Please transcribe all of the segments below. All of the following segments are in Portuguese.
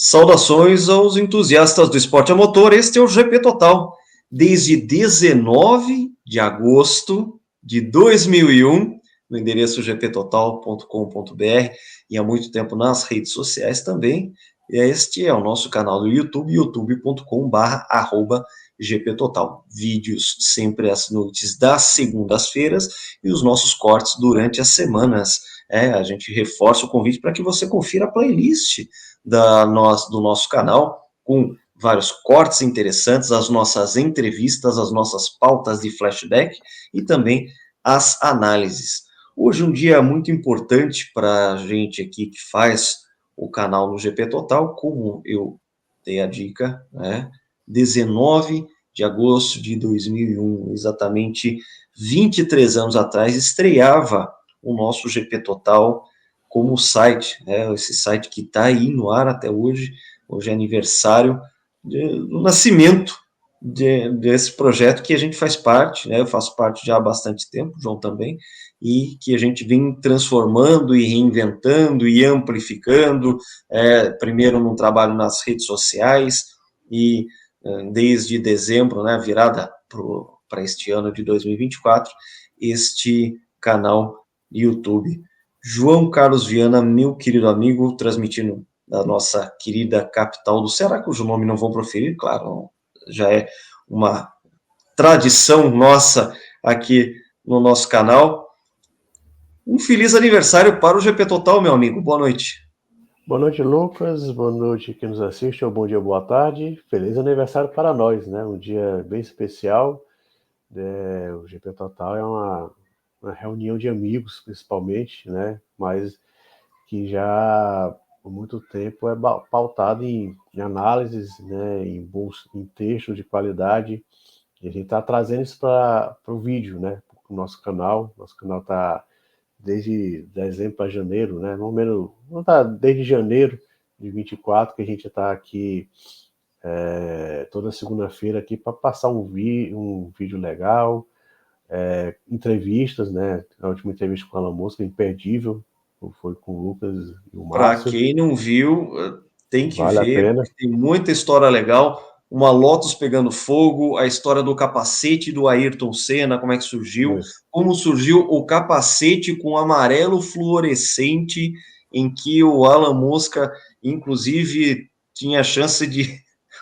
Saudações aos entusiastas do esporte a motor, este é o GP Total. Desde 19 de agosto de 2001, no endereço gptotal.com.br e há muito tempo nas redes sociais também. Este é o nosso canal do YouTube, youtube.com/GPTotal. Vídeos sempre às noites das segundas-feiras e os nossos cortes durante as semanas. A gente reforça o convite para que você confira a playlist do nosso canal, com vários cortes interessantes, as nossas entrevistas, as nossas pautas de flashback e também as análises. Hoje um dia muito importante para a gente aqui que faz o canal no GP Total, como eu dei a dica, 19 de agosto de 2001, exatamente 23 anos atrás, estreava o nosso GP Total como site, esse site que está aí no ar até hoje. Hoje é aniversário do nascimento desse projeto que a gente faz parte, eu faço parte já há bastante tempo, o João também, e que a gente vem transformando e reinventando e amplificando, primeiro num trabalho nas redes sociais, e desde dezembro, virada para este ano de 2024, este canal YouTube. João Carlos Viana, meu querido amigo, transmitindo da nossa querida capital do Ceará, cujo nome não vou proferir, claro, já é uma tradição nossa aqui no nosso canal. Um feliz aniversário para o GP Total, meu amigo. Boa noite. Boa noite, Lucas. Boa noite quem nos assiste, ou bom dia, boa tarde. Feliz aniversário para nós, né? Um dia bem especial. O GP Total é uma reunião de amigos, principalmente, né? Mas que já por muito tempo é pautado em análises, né? Em textos de qualidade. E a gente está trazendo isso para o vídeo, né? Para o nosso canal. Nosso canal está desde dezembro para janeiro, né? Mais ou menos, não tá desde janeiro de 24 que a gente está aqui toda segunda-feira aqui para passar um vídeo legal, entrevistas, né? A última entrevista com a Alan Mosca, imperdível, foi com o Lucas e o Para Márcio. quem não viu, tem que Vale a ver, pena. porque tem muita história legal. Uma Lotus pegando fogo, a história do capacete do Ayrton Senna, como é que surgiu, como surgiu o capacete com amarelo fluorescente, em que o Alan Mosca, inclusive, tinha chance de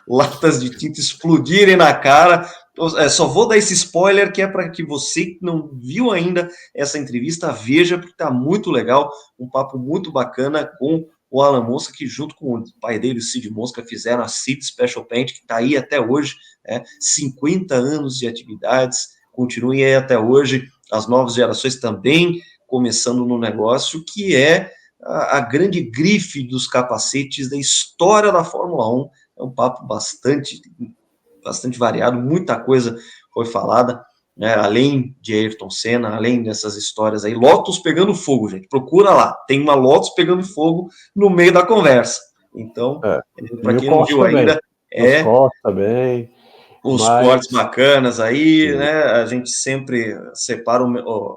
latas de tinta explodirem na cara. Só vou dar esse spoiler que é para que você que não viu ainda essa entrevista, veja, porque está muito legal, um papo muito bacana com o Alan Mosca, que junto com o pai dele, o Cid Mosca, fizeram a Cid Special Paint, que está aí até hoje, 50 anos de atividades, continuem aí até hoje, as novas gerações também começando no negócio, que é a grande grife dos capacetes da história da Fórmula 1. É um papo bastante variado, muita coisa foi falada, além de Ayrton Senna, além dessas histórias aí. Lotus pegando fogo, gente, procura lá, tem uma Lotus pegando fogo no meio da conversa. Então, para quem não viu ainda, os cortes também. Os cortes bacanas aí, a gente sempre separa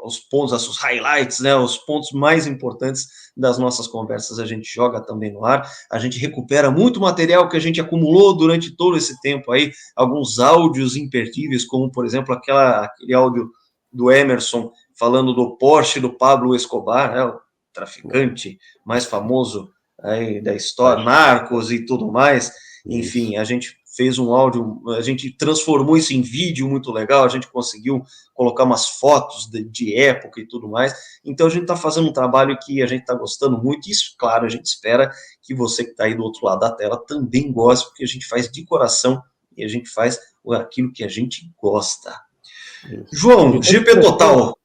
os pontos, os highlights, os pontos mais importantes das nossas conversas, a gente joga também no ar, a gente recupera muito material que a gente acumulou durante todo esse tempo aí, alguns áudios imperdíveis, como, por exemplo, aquele áudio do Emerson falando do Porsche do Pablo Escobar, o traficante mais famoso aí da história, narcos e tudo mais. Enfim, a gente fez um áudio, a gente transformou isso em vídeo muito legal, a gente conseguiu colocar umas fotos de época e tudo mais. Então a gente está fazendo um trabalho que a gente está gostando muito, e isso, claro, a gente espera que você que está aí do outro lado da tela também goste, porque a gente faz de coração e a gente faz aquilo que a gente gosta. Isso. João, GP Total,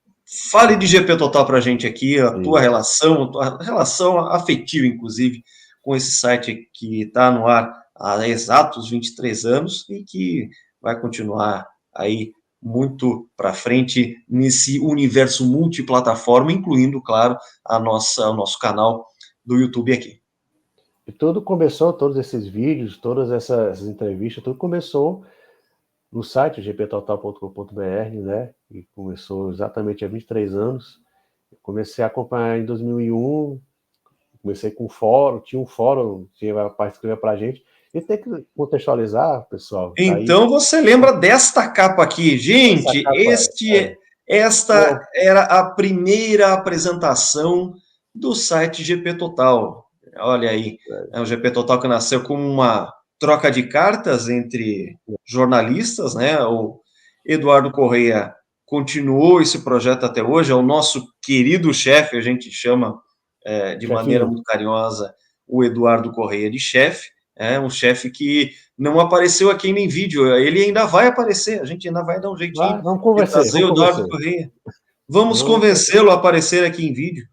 fale de GP Total para a gente aqui, a tua relação afetiva, inclusive, com esse site que está no ar há exatos 23 anos e que vai continuar aí muito para frente nesse universo multiplataforma, incluindo, claro, o nosso canal do YouTube aqui. E tudo começou, todos esses vídeos, todas essas entrevistas, tudo começou no site gptotal.com.br, né? E começou exatamente há 23 anos. Eu comecei a acompanhar em 2001, comecei com um fórum, tinha um fórum, tinha para escrever para a gente, e tem que contextualizar, pessoal. Tá aí, Então você lembra desta capa aqui, essa gente? capa, Esta pô, era a primeira apresentação do site GP Total. Olha aí, é o GP Total que nasceu como uma troca de cartas entre jornalistas, né? O Eduardo Correia continuou esse projeto até hoje, é o nosso querido chefe, a gente chama de maneira chefinho, muito carinhosa o Eduardo Correia de chefe, é um chefe que não apareceu aqui nem vídeo, ele ainda vai aparecer, a gente ainda vai dar um jeitinho vamos de convencer, trazer vamos o Eduardo convencer. Correia. Vamos Vamos, convencê-lo a aparecer aqui em vídeo.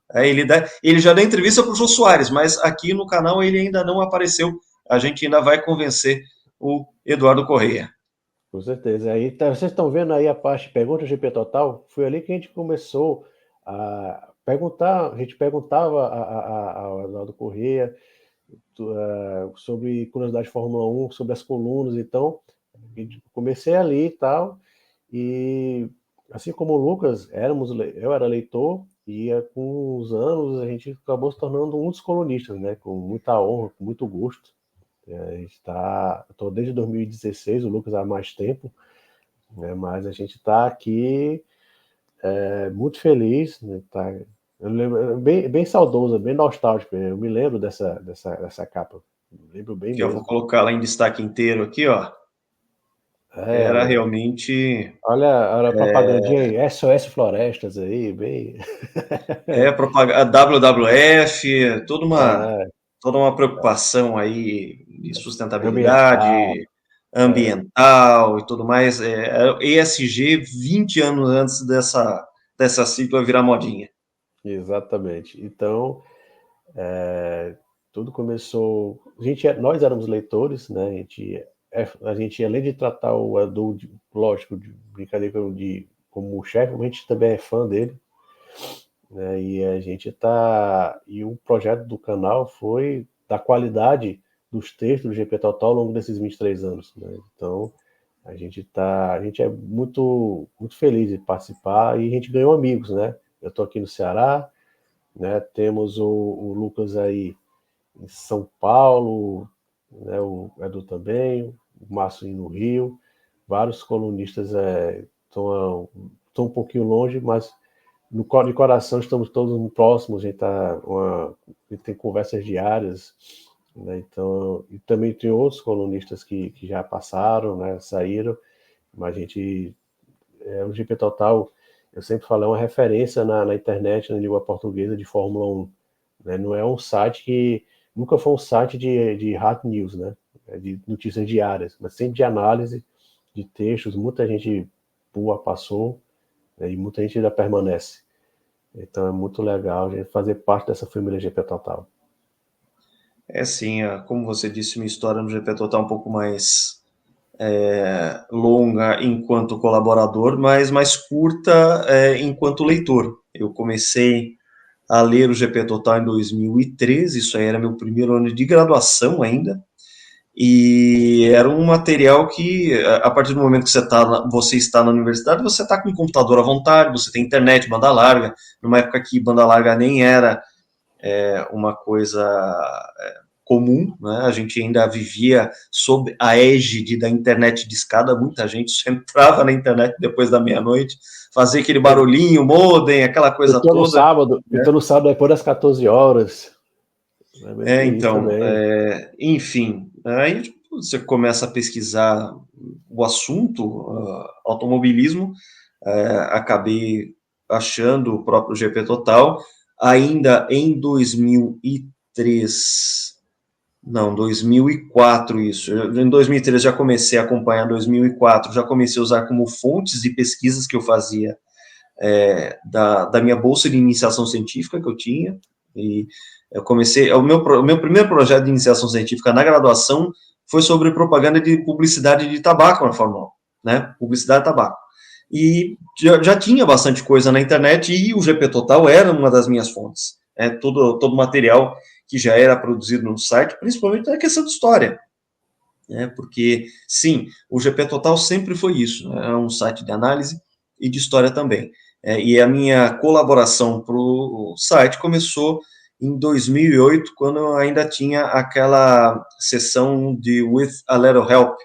Ele já deu entrevista para o Jô Soares, mas aqui no canal ele ainda não apareceu. A gente ainda vai convencer o Eduardo Correia. com certeza. Aí, vocês estão vendo aí a parte Pergunta GP Total? Foi ali que a gente começou a perguntar, a gente perguntava ao Eduardo Correia sobre curiosidade de Fórmula 1, sobre as colunas, então comecei ali e tal, e assim como o Lucas, eu era leitor, e com os anos a gente acabou se tornando um dos colunistas, né, com muita honra, com muito gosto. Estou desde 2016, o Lucas há mais tempo, né, mas a gente está aqui muito feliz, né, eu lembro, bem saudoso, bem nostálgico. Eu me lembro dessa capa. Me lembro bem Que eu vou mesmo. colocar lá em destaque inteiro aqui, ó. Era Olha, realmente olha a propagandinha aí, SOS Florestas aí, bem. propaganda WWF, É, toda uma preocupação aí de ambiental. sustentabilidade ambiental e tudo mais. ESG 20 anos antes dessa sigla virar modinha. Exatamente. Então, tudo começou. Nós éramos leitores, né? A gente, além de tratar o adulto, lógico, de brincadeira como chefe, a gente também é fã dele, né? E a gente tá. E o projeto do canal foi da qualidade dos textos do GP Total ao longo desses 23 anos, né? Então, a gente é muito, muito feliz de participar e a gente ganhou amigos, né? Eu estou aqui no Ceará, né? Temos o Lucas aí em São Paulo, né? O Edu também, o Márcio no Rio, vários colunistas estão um pouquinho longe, mas de coração estamos todos próximos, a gente tem conversas diárias, né? Então, e também tem outros colunistas que já passaram, né? Saíram, mas o GP Total, eu sempre falo, é uma referência na internet, na língua portuguesa de Fórmula 1, né? Não é um site nunca foi um site de hard news, né? De notícias diárias, mas sempre de análise de textos, muita gente boa passou, né? E muita gente ainda permanece. Então é muito legal a gente fazer parte dessa família GP Total. Sim, como você disse, minha história no GP Total é um pouco mais longa enquanto colaborador, mas mais curta enquanto leitor. Eu comecei a ler o GP Total em 2013, isso aí era meu primeiro ano de graduação ainda, e era um material que, a partir do momento que você está na universidade, você está com o computador à vontade, você tem internet, banda larga, numa época que banda larga nem era uma coisa comum, né? A gente ainda vivia sob a égide da internet de escada, muita gente só entrava na internet depois da meia-noite, fazia aquele barulhinho, modem, aquela coisa toda. Pintou no sábado depois das 14 horas. Tem isso Então, também. enfim, aí tipo, você começa a pesquisar o assunto, automobilismo, acabei achando o próprio GP Total, ainda em 2003, não, 2004 isso, em 2003 já comecei a acompanhar, 2004 já comecei a usar como fontes de pesquisas que eu fazia da minha bolsa de iniciação científica que eu tinha, e eu comecei, o meu primeiro projeto de iniciação científica na graduação foi sobre propaganda de publicidade de tabaco na Fórmula 1, né, publicidade de tabaco, e já tinha bastante coisa na internet, e o GP Total era uma das minhas fontes, todo material que já era produzido no site, principalmente na questão de história, porque, sim, o GP Total sempre foi isso, né, é um site de análise e de história também. E a minha colaboração para o site começou em 2008, quando ainda tinha aquela sessão de With a Little Help,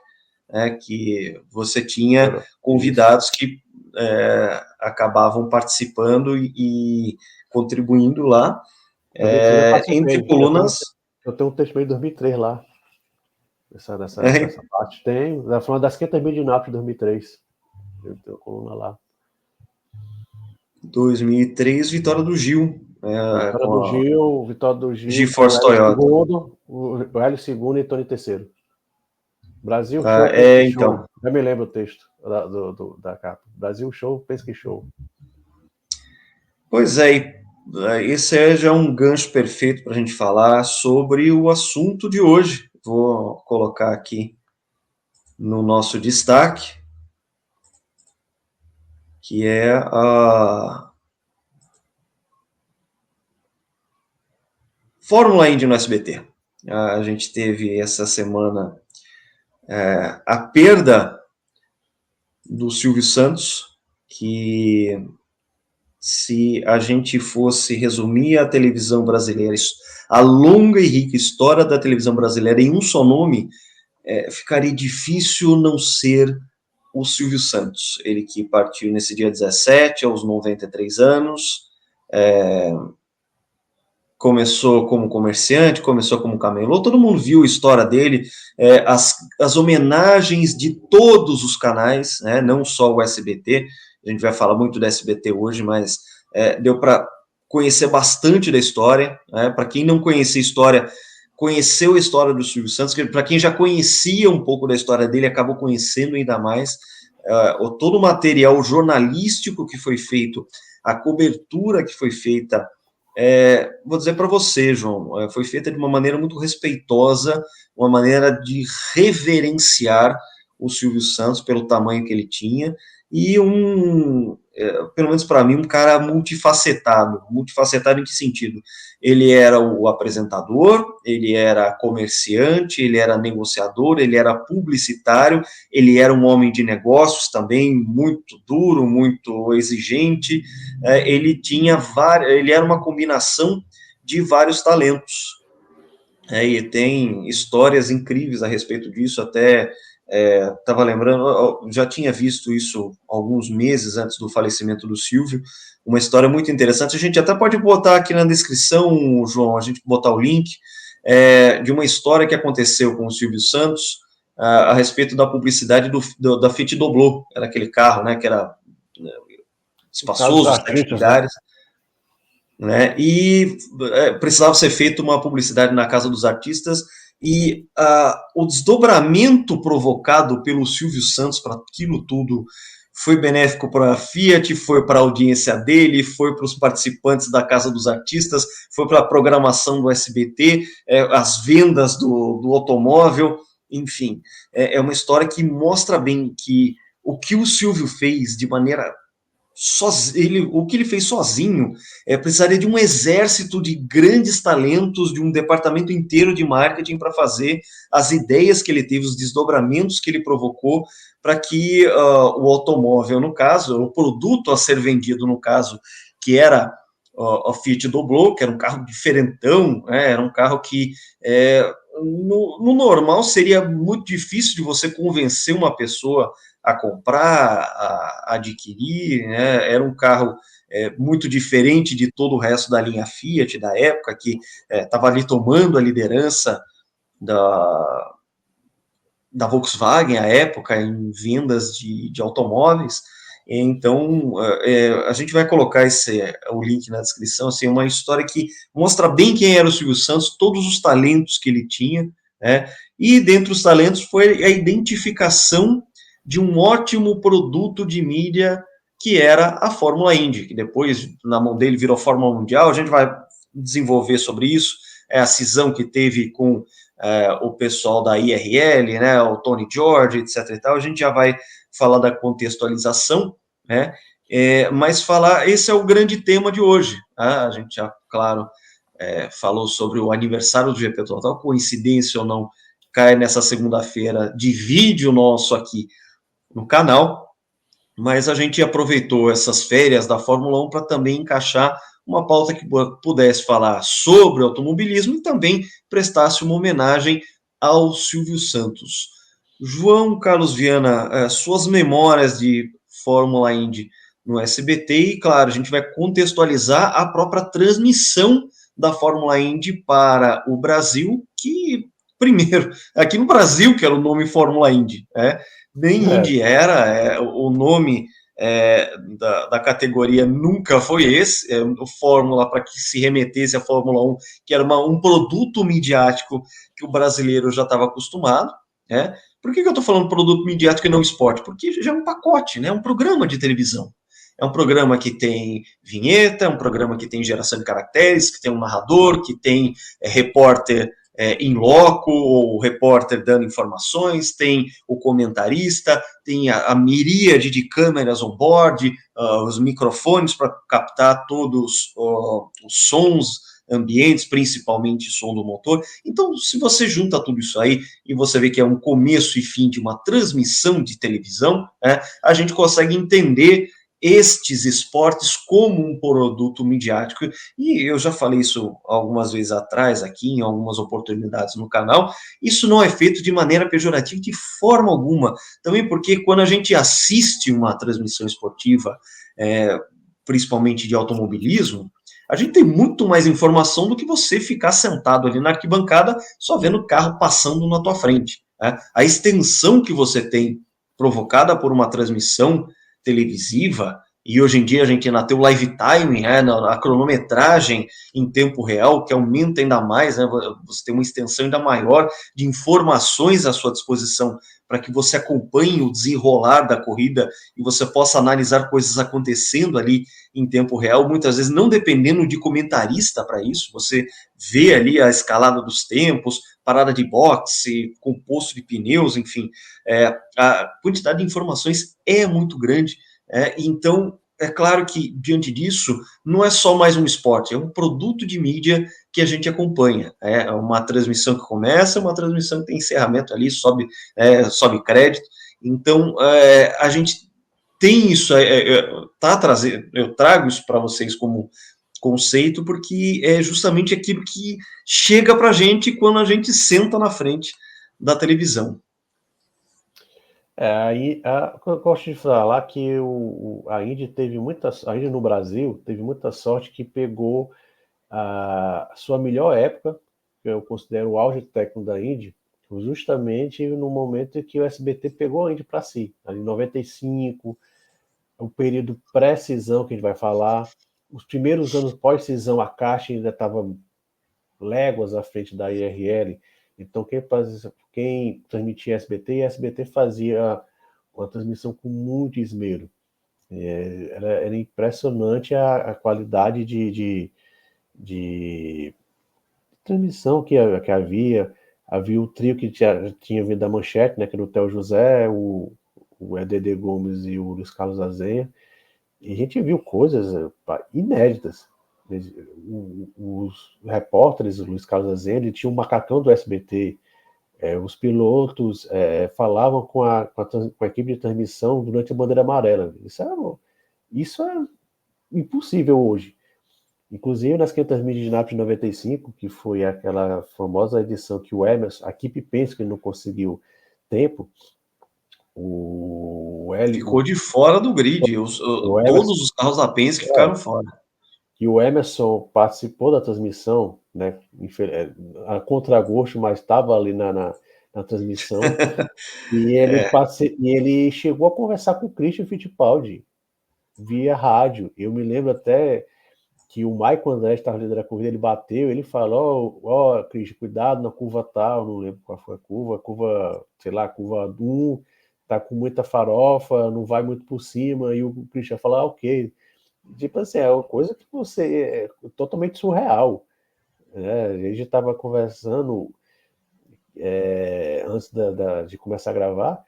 que você tinha convidados que acabavam participando e contribuindo lá, entre colunas. Eu tenho um texto meio de 2003 lá, nessa parte. Tem, falando das 500 mil de Nápoles de 2003. Eu tenho coluna lá. 2003, vitória do Gil. Vitória do Gil, GeForce Toyota. O Hélio II e Tony III. Brasil Show, então. Show. Já me lembro o texto da capa. Brasil Show, Penske Show. Pois é, esse já é um gancho perfeito para a gente falar sobre o assunto de hoje. Vou colocar aqui no nosso destaque, que é a Fórmula Indy no SBT. A gente teve essa semana a perda do Silvio Santos, que, se a gente fosse resumir a televisão brasileira, a longa e rica história da televisão brasileira em um só nome, ficaria difícil não ser o Silvio Santos. Ele que partiu nesse dia 17, aos 93 anos, começou como comerciante, começou como camelô, todo mundo viu a história dele, as homenagens de todos os canais, né, não só o SBT, a gente vai falar muito do SBT hoje, mas deu para conhecer bastante da história, né, para quem não conhecia a história, conheceu a história do Silvio Santos, para quem já conhecia um pouco da história dele, acabou conhecendo ainda mais, todo o material jornalístico que foi feito, a cobertura que foi feita, vou dizer para você, João, foi feita de uma maneira muito respeitosa, uma maneira de reverenciar o Silvio Santos pelo tamanho que ele tinha, e pelo menos para mim, um cara multifacetado em que sentido? Ele era o apresentador, ele era comerciante, ele era negociador, ele era publicitário, ele era um homem de negócios também, muito duro, muito exigente, ele era uma combinação de vários talentos, e tem histórias incríveis a respeito disso, até estava lembrando, já tinha visto isso alguns meses antes do falecimento do Silvio, uma história muito interessante, a gente até pode botar aqui na descrição, João, a gente botar o link, de uma história que aconteceu com o Silvio Santos, a respeito da publicidade da Fiat Doblô, era aquele carro, né, que era espaçoso, 7 lugares, né, e precisava ser feita uma publicidade na Casa dos Artistas, e o desdobramento provocado pelo Silvio Santos para aquilo tudo foi benéfico para a Fiat, foi para a audiência dele, foi para os participantes da Casa dos Artistas, foi para a programação do SBT, as vendas do automóvel, enfim, é uma história que mostra bem que o que o Silvio fez de maneira o que ele fez sozinho, precisaria de um exército de grandes talentos, de um departamento inteiro de marketing para fazer as ideias que ele teve, os desdobramentos que ele provocou, para que o automóvel, no caso, o produto a ser vendido, no caso, que era a Fiat Doblô, que era um carro diferentão, era um carro que no normal seria muito difícil de você convencer uma pessoa a comprar, a adquirir, né? Era um carro muito diferente de todo o resto da linha Fiat da época, que estava ali tomando a liderança da Volkswagen à época em vendas de automóveis. Então, a gente vai colocar o link na descrição, assim, uma história que mostra bem quem era o Silvio Santos, todos os talentos que ele tinha, né? E dentre os talentos foi a identificação de um ótimo produto de mídia que era a Fórmula Indy, que depois, na mão dele, virou Fórmula Mundial. A gente vai desenvolver sobre isso, a cisão que teve com o pessoal da IRL, né, o Tony George, etc. e tal. A gente já vai falar da contextualização, né, mas esse é o grande tema de hoje. A gente já, claro, falou sobre o aniversário do GP Total, coincidência ou não, cai nessa segunda-feira de vídeo nosso aqui no canal, mas a gente aproveitou essas férias da Fórmula 1 para também encaixar uma pauta que pudesse falar sobre automobilismo e também prestasse uma homenagem ao Silvio Santos. João Carlos Viana, suas memórias de Fórmula Indy no SBT e, claro, a gente vai contextualizar a própria transmissão da Fórmula Indy para o Brasil, que, primeiro, aqui no Brasil que era o nome Fórmula Indy, nem Indy era, o nome da categoria nunca foi esse, o Fórmula para que se remetesse à Fórmula 1, que era um produto midiático que o brasileiro já estava acostumado, né? Por que eu estou falando produto midiático e não esporte? Porque já é um pacote, né? Um programa de televisão. É um programa que tem vinheta, é um programa que tem geração de caracteres, que tem um narrador, que tem repórter em loco, ou repórter dando informações, tem o comentarista, tem a miríade de câmeras on-board, os microfones para captar todos os sons ambientes, principalmente som do motor. Então, se você junta tudo isso aí e você vê que é um começo e fim de uma transmissão de televisão, a gente consegue entender estes esportes como um produto midiático, e eu já falei isso algumas vezes atrás aqui, em algumas oportunidades no canal, isso não é feito de maneira pejorativa de forma alguma, também porque quando a gente assiste uma transmissão esportiva, principalmente de automobilismo, a gente tem muito mais informação do que você ficar sentado ali na arquibancada só vendo o carro passando na tua frente. A extensão que você tem provocada por uma transmissão televisiva, e hoje em dia a gente ainda tem o live time, a cronometragem em tempo real, que aumenta ainda mais, você tem uma extensão ainda maior de informações à sua disposição para que você acompanhe o desenrolar da corrida e você possa analisar coisas acontecendo ali em tempo real, muitas vezes não dependendo de comentarista para isso, você vê ali a escalada dos tempos, parada de boxe, composto de pneus, enfim, a quantidade de informações é muito grande, então é claro que diante disso não é só mais um esporte, é um produto de mídia que a gente acompanha, é uma transmissão que começa, uma transmissão que tem encerramento ali, sobe crédito, então a gente tem isso, eu trago isso para vocês como conceito, porque é justamente aquilo que chega para a gente quando a gente senta na frente da televisão. Aí eu gosto de falar que a Indy a Indy no Brasil teve muita sorte que pegou a sua melhor época, que eu considero o auge técnico da Indy, justamente no momento em que o SBT pegou a Indy para si, ali em 95, o período pré-cisão que a gente vai falar, os primeiros anos pós-cisão, a Caixa ainda estava léguas à frente da IRL, então quem transmitia SBT, e a SBT fazia uma transmissão com muito esmero. Era impressionante a qualidade de transmissão que havia. Havia o trio que tinha vindo da Manchete, né, que era o Theo José, o EDD Gomes e o Luiz Carlos Azenha, e a gente viu coisas inéditas. Os repórteres, o Luiz Carlos Azenha, ele tinha um macacão do SBT, os pilotos falavam com a equipe de transmissão durante a bandeira amarela. Isso é impossível hoje. Inclusive nas 500 milhas de Nápoles de 95, que foi aquela famosa edição que o Emerson, a equipe pensa que ele não conseguiu tempo, ficou de fora do grid, todos os carros da Penske ficaram fora. E o Emerson participou da transmissão, né, a contragosto, mas estava ali na transmissão, e ele chegou a conversar com o Christian Fittipaldi via rádio. Eu me lembro até que o Michael Andretti estava liderando a corrida, ele bateu, ele falou, Christian, cuidado na curva tal, não lembro qual foi a curva, sei lá, curva 1, tá com muita farofa, não vai muito por cima, e o Christian falou, ok. Tipo assim, é uma coisa que é totalmente surreal, né? A gente estava conversando antes de começar a gravar,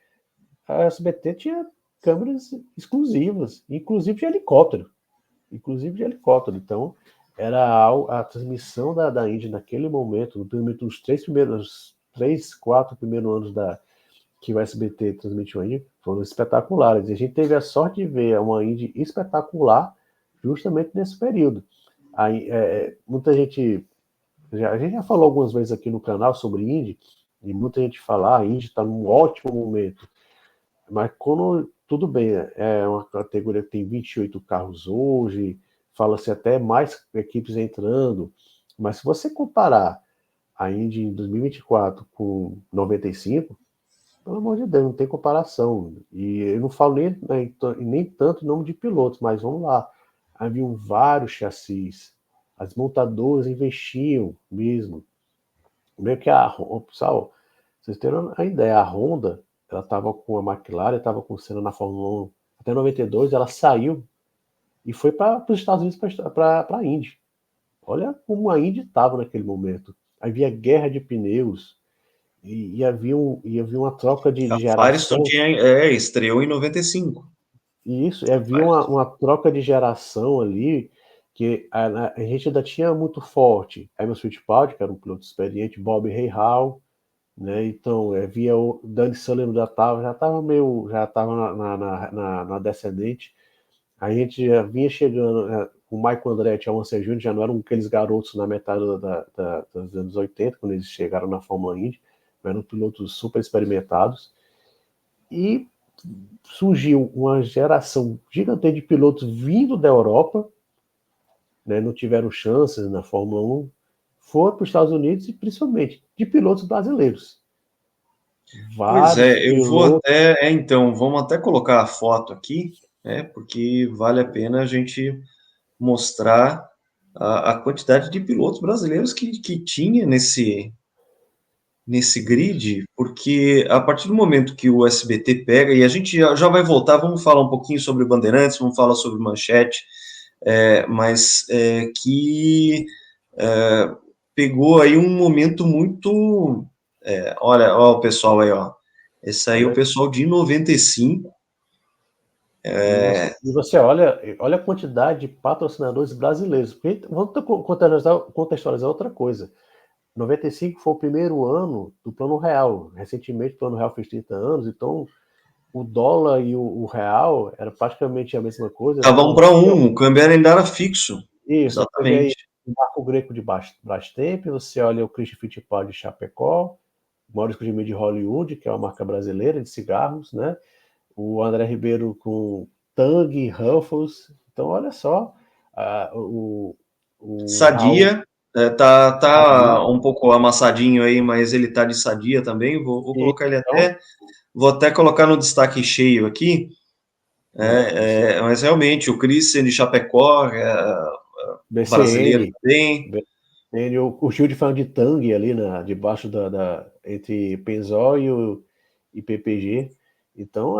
a SBT tinha câmeras exclusivas, inclusive de helicóptero. Então, era a transmissão da Indy naquele momento, nos 4 primeiros anos que o SBT transmitiu a Indy, foram espetaculares. E a gente teve a sorte de ver uma Indy espetacular justamente nesse período. Muita gente, a gente já falou algumas vezes aqui no canal sobre Indy, e muita gente fala, a Indy está num ótimo momento. Mas quando, tudo bem, é uma categoria que tem 28 carros hoje, fala-se até mais equipes entrando, mas se você comparar a Indy em 2024 com 95, pelo amor de Deus, não tem comparação. E eu não falo nem tanto em nome de pilotos, mas vamos lá. Haviam vários chassis, as montadoras investiam mesmo. Meio que pessoal, vocês terem uma ideia, a Honda, ela estava com a McLaren, estava com o Senna na Fórmula 1 até 92, ela saiu e foi para os Estados Unidos para a Indy. Olha como a Indy estava naquele momento. Havia guerra de pneus e havia uma troca de A Firestone geração. estreou em 95. E isso, havia uma troca de geração ali que a gente ainda tinha muito forte. Emerson Fittipaldi, que era um piloto experiente, Bob Rahal, né? Então, havia o Danny Sullivan já estava na descendente. A gente já vinha chegando, né, o Michael Andretti e o Alonso Júnior já não eram aqueles garotos na metade dos anos 80, quando eles chegaram na Fórmula Indy, eram pilotos super experimentados. E surgiu uma geração gigante de pilotos vindo da Europa, né, não tiveram chances na Fórmula 1, foram para os Estados Unidos e principalmente de pilotos brasileiros. Pois Vários é, eu vou pilotos. até. Então, vamos até colocar a foto aqui, né? Porque vale a pena a gente mostrar a quantidade de pilotos brasileiros que tinha nesse grid, porque a partir do momento que o SBT pega, e a gente já vai voltar, vamos falar um pouquinho sobre Bandeirantes, vamos falar sobre Manchete, mas que é, pegou aí um momento muito. Olha o pessoal aí, ó. Esse aí é o Olha, pessoal de 95. e você olha a quantidade de patrocinadores brasileiros. Porque, vamos contextualizar outra coisa. 95 foi o primeiro ano do Plano Real. Recentemente o Plano Real fez 30 anos, então o dólar e o real era praticamente a mesma coisa, Tava não 1 para havia. 1, o câmbio ainda era fixo. Isso, você vê aí Exatamente. o Marco Greco de Brastemp, você olha o Christian Fittipaldi de Chapecó, o Maurício Gudime de Hollywood, que é uma marca brasileira de cigarros, né? O André Ribeiro com Tang, Ruffles. Então, olha só, o Raul Sadia, tá Sadia. um pouco amassadinho aí, mas ele tá de Sadia também. Vou E, colocar ele então, até. Vou até colocar no destaque cheio aqui. isso. Mas realmente, o Christian de Chapecó, brasileiro BCN, também. BCN, o Gil de falando de Tang ali debaixo entre Penzol e PPG. Então,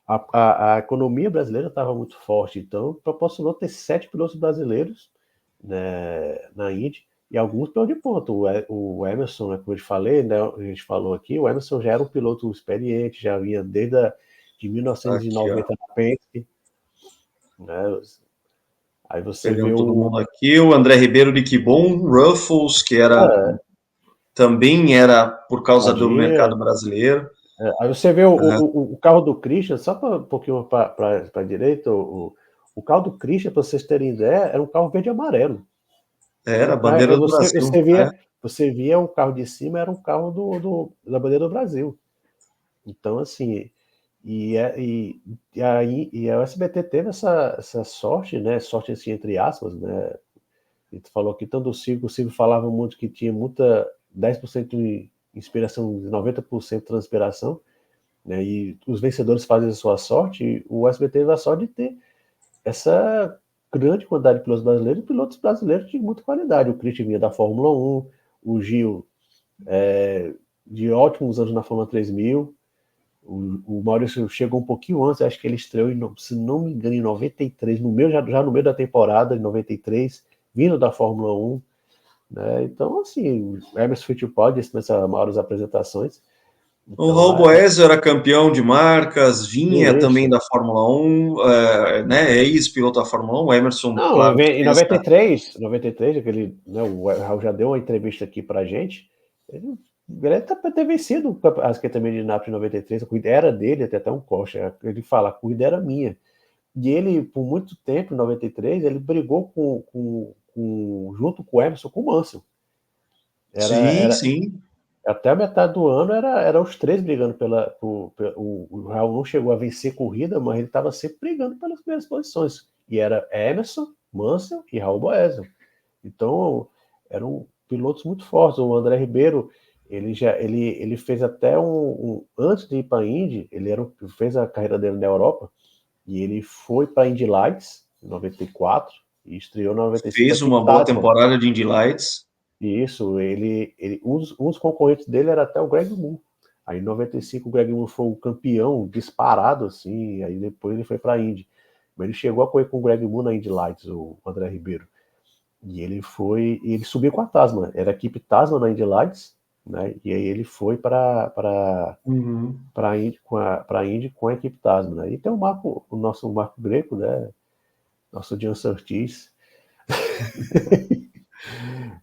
a economia brasileira estava muito forte. Então, proporcionou ter 7 pilotos brasileiros, né, na Indy, e alguns pelo de ponto. O Emerson, né, como eu te falei, né, a gente falou aqui, o Emerson já era um piloto experiente, já vinha de Aqui, ó. 1990 na Penske, né? Aí você vê Pegando todo o mundo aqui. O André Ribeiro de Kibon, Ruffles, que também era por causa do Sadia. mercado brasileiro. Aí você vê o carro do Christian, só para um pouquinho para a direita, o carro do Christian, para vocês terem ideia, era um carro verde e amarelo. Era a Mas bandeira do você, Brasil. você via, você via o carro de cima, era um carro da bandeira do Brasil. Então, assim, e a SBT teve essa sorte, né? Sorte assim, entre aspas, né? E tu falou que tanto o Silvio falava muito que tinha 10% de inspiração, 90% de transpiração, né? E os vencedores fazem a sua sorte, e o SBT teve a sorte de ter essa grande quantidade de pilotos brasileiros e pilotos brasileiros de muita qualidade. O Christian vinha da Fórmula 1, o Gil de ótimos anos na Fórmula 3000, o Maurício chegou um pouquinho antes, acho que ele estreou, se não me engano, em 93, já no meio da temporada, em 93, vindo da Fórmula 1. Né? Então, assim, o Emerson Fittipaldi dispensa maiores apresentações. O Então, Raul Boesio era campeão de marcas, vinha também isso. da Fórmula 1, né, é ex-piloto da Fórmula 1. O Emerson, Não, claro que em tem essa. 93, aquele, né, o Raul já deu uma entrevista aqui pra gente. Ele até pra ter vencido as que também de Nápoles em 93, a corrida era dele, até um Costa. Ele fala, a corrida era minha. E ele, por muito tempo, em 93, ele brigou junto com o Emerson, com o Mansell. Sim, Era, sim. até a metade do ano era os três brigando o Real não chegou a vencer corrida, mas ele estava sempre brigando pelas primeiras posições. E era Emerson, Mansell e Raul Boesel. Então, eram pilotos muito fortes. O André Ribeiro, ele fez até antes de ir para a Indy, fez a carreira dele na Europa, e ele foi para a Indy Lights em 94 e estreou em 95 com a Fez equipe uma boa Tasman. temporada de Indy Lights. Isso, uns concorrentes dele era até o Greg Moore. Aí em 95 o Greg Moore foi o campeão disparado, assim, aí depois ele foi para a Indy. Mas ele chegou a correr com o Greg Moore na Indy Lights, o André Ribeiro. E ele subiu com a Tasman, era a equipe Tasman na Indy Lights, né? E aí ele foi para Uhum. a Indy com a equipe Tasman. Né? E tem o nosso Marco Greco, né? Nosso John Surtees.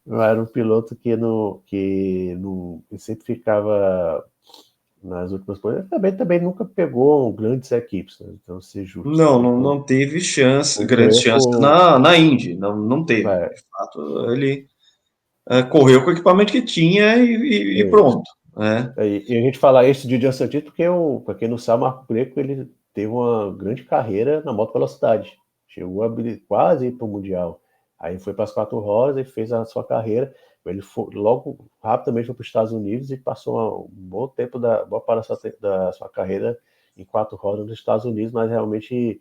Era um piloto que sempre ficava nas últimas posições. Também nunca pegou grandes equipes, né? Então, ser justo. Não, Né? não, não teve chance, O grandes chances Greco, na Indy, não, não teve. é, De fato, ele correu com o equipamento que tinha e é, pronto. Né? e a gente fala isso de John Surtees porque, para quem não sabe, o Marco Greco ele teve uma grande carreira na moto velocidade. Chegou quase ir para o Mundial. Aí foi para as quatro rodas e fez a sua carreira. Ele foi, logo, rapidamente foi para os Estados Unidos e passou um bom tempo, boa parte da sua carreira em quatro rodas nos Estados Unidos, mas realmente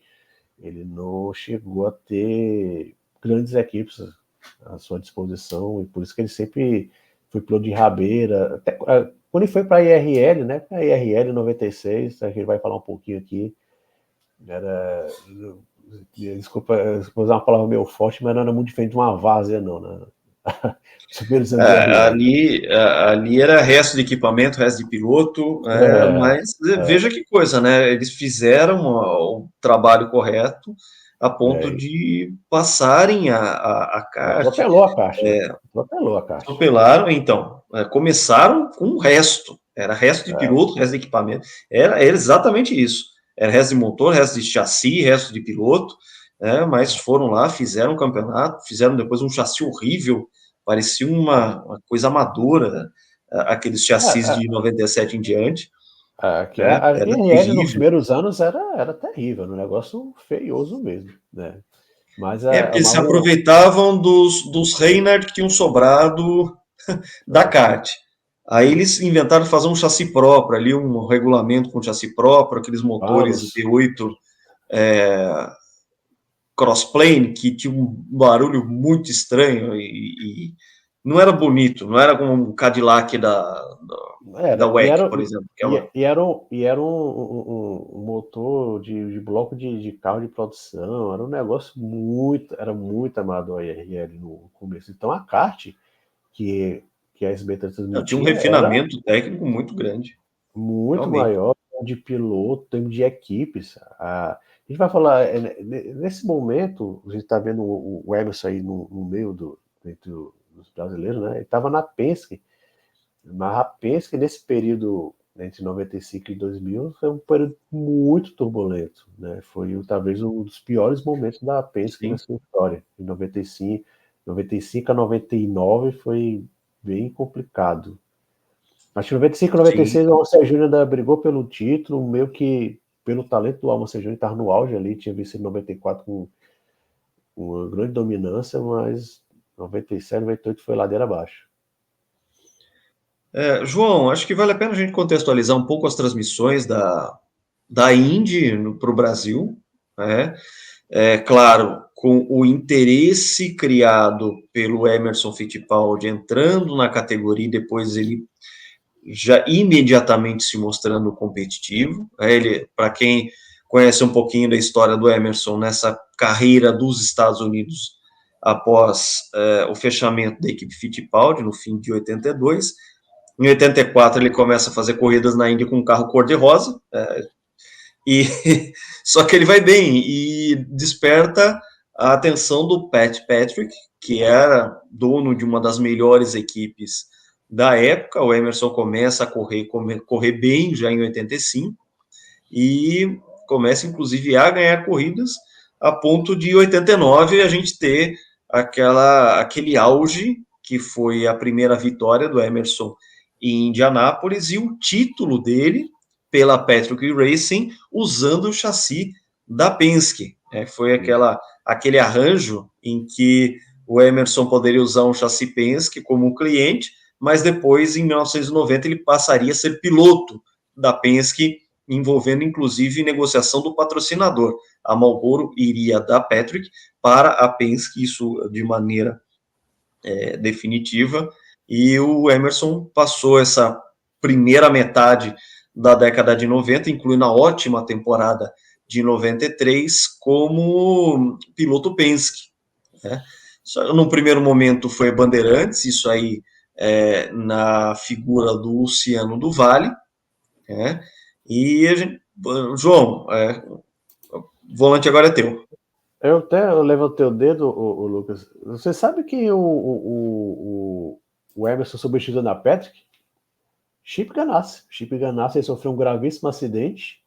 ele não chegou a ter grandes equipes à sua disposição, e por isso que ele sempre foi piloto de rabeira. Até, quando ele foi para a IRL, né? A IRL 96, a gente vai falar um pouquinho aqui. Era. Desculpa, vou usar uma palavra meio forte, mas não era muito diferente de uma várzea, não, né? Os primeiros anos de IRL. Ali era resto de equipamento, resto de piloto, É, mas veja que coisa, né? Eles fizeram o trabalho correto a ponto é, de passarem a kart. atropelou a caixa, né? Atropelou a caixa. Atropelaram, então, começaram com o resto. Era resto de É, piloto, resto de equipamento. Era exatamente isso. Era resto de motor, resto de chassi, resto de piloto, mas foram lá, fizeram um campeonato, fizeram depois um chassi horrível, parecia uma coisa amadora, aqueles chassis é, de 97 em diante, a era IRL nos terrível. primeiros anos era terrível, era um negócio feioso mesmo, né? Mas Porque a eles se Mauro, aproveitavam dos Reinhardt que tinham sobrado da kart. Aí eles inventaram de fazer um chassi próprio ali, um regulamento com chassi próprio, aqueles motores Panos, V8 crossplane que tinha um barulho muito estranho e não era bonito, não era como um Cadillac da e WEC, era, por exemplo, que é uma. um motor de bloco de carro de produção, era um negócio era muito amador a IRL no começo. Então a kart que, que a SB Tinha um transmitia era refinamento técnico muito grande, muito realmente. maior de piloto, tempo de equipes. A gente vai falar, nesse momento, a gente está vendo o Emerson aí no meio entre os brasileiros, né? Ele estava na Penske, mas a Penske, nesse período entre 95 e 2000, foi um período muito turbulento, né? Foi talvez um dos piores momentos da Penske na Sim, sua história. Em 95 a 99 foi bem complicado. Acho que 95, sim. 96 o Alceu Júnior ainda brigou pelo título, meio que pelo talento do Alceu Júnior, estava no auge ali, tinha vencido 94 com uma grande dominância, mas 97, 98 foi ladeira abaixo. João, acho que vale a pena a gente contextualizar um pouco as transmissões da Indy para o Brasil, né? Claro, com o interesse criado pelo Emerson Fittipaldi entrando na categoria, depois ele já imediatamente se mostrando competitivo. Ele, para quem conhece um pouquinho da história do Emerson nessa carreira dos Estados Unidos após o fechamento da equipe Fittipaldi no fim de 82, em 84 ele começa a fazer corridas na Indy com um carro cor-de-rosa, e só que ele vai bem e desperta a atenção do Pat Patrick, que era dono de uma das melhores equipes da época. O Emerson começa a correr bem já em 85 e começa inclusive a ganhar corridas, a ponto de 89 a gente ter aquele auge, que foi a primeira vitória do Emerson em Indianápolis, e o título dele pela Patrick Racing, usando o chassi da Penske. Foi aquele arranjo em que o Emerson poderia usar um chassi Penske como cliente, mas depois, em 1990, ele passaria a ser piloto da Penske, envolvendo inclusive negociação do patrocinador. A Marlboro iria da Patrick para a Penske, isso de maneira definitiva, e o Emerson passou essa primeira metade da década de 90, incluindo a ótima temporada de 93, como piloto Penske. Né? No primeiro momento foi Bandeirantes, isso aí na figura do Luciano do Vale, né? E a gente, João, o volante agora é teu. Eu levantei o dedo, o Lucas. Você sabe que o Emerson substituiu na Patrick? Chip Ganassi. Chip Ganassi sofreu um gravíssimo acidente.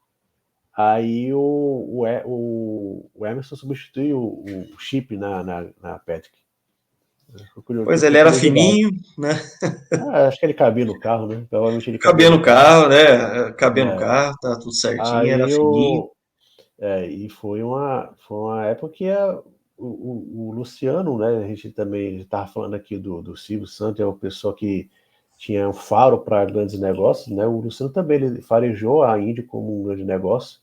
Aí o Emerson substituiu o Chip na Patrick. Pois ele era fininho, né? Acho que ele cabia no carro, né? Provavelmente ele cabia Cabia no no carro. carro, né? Cabia no É. carro, tá tudo certinho, era Aí fininho. e foi uma época que o Luciano, né? A gente também estava falando aqui do Silvio Santos, é uma pessoa que tinha um faro para grandes negócios, né? O Luciano também ele farejou a Indy como um grande negócio.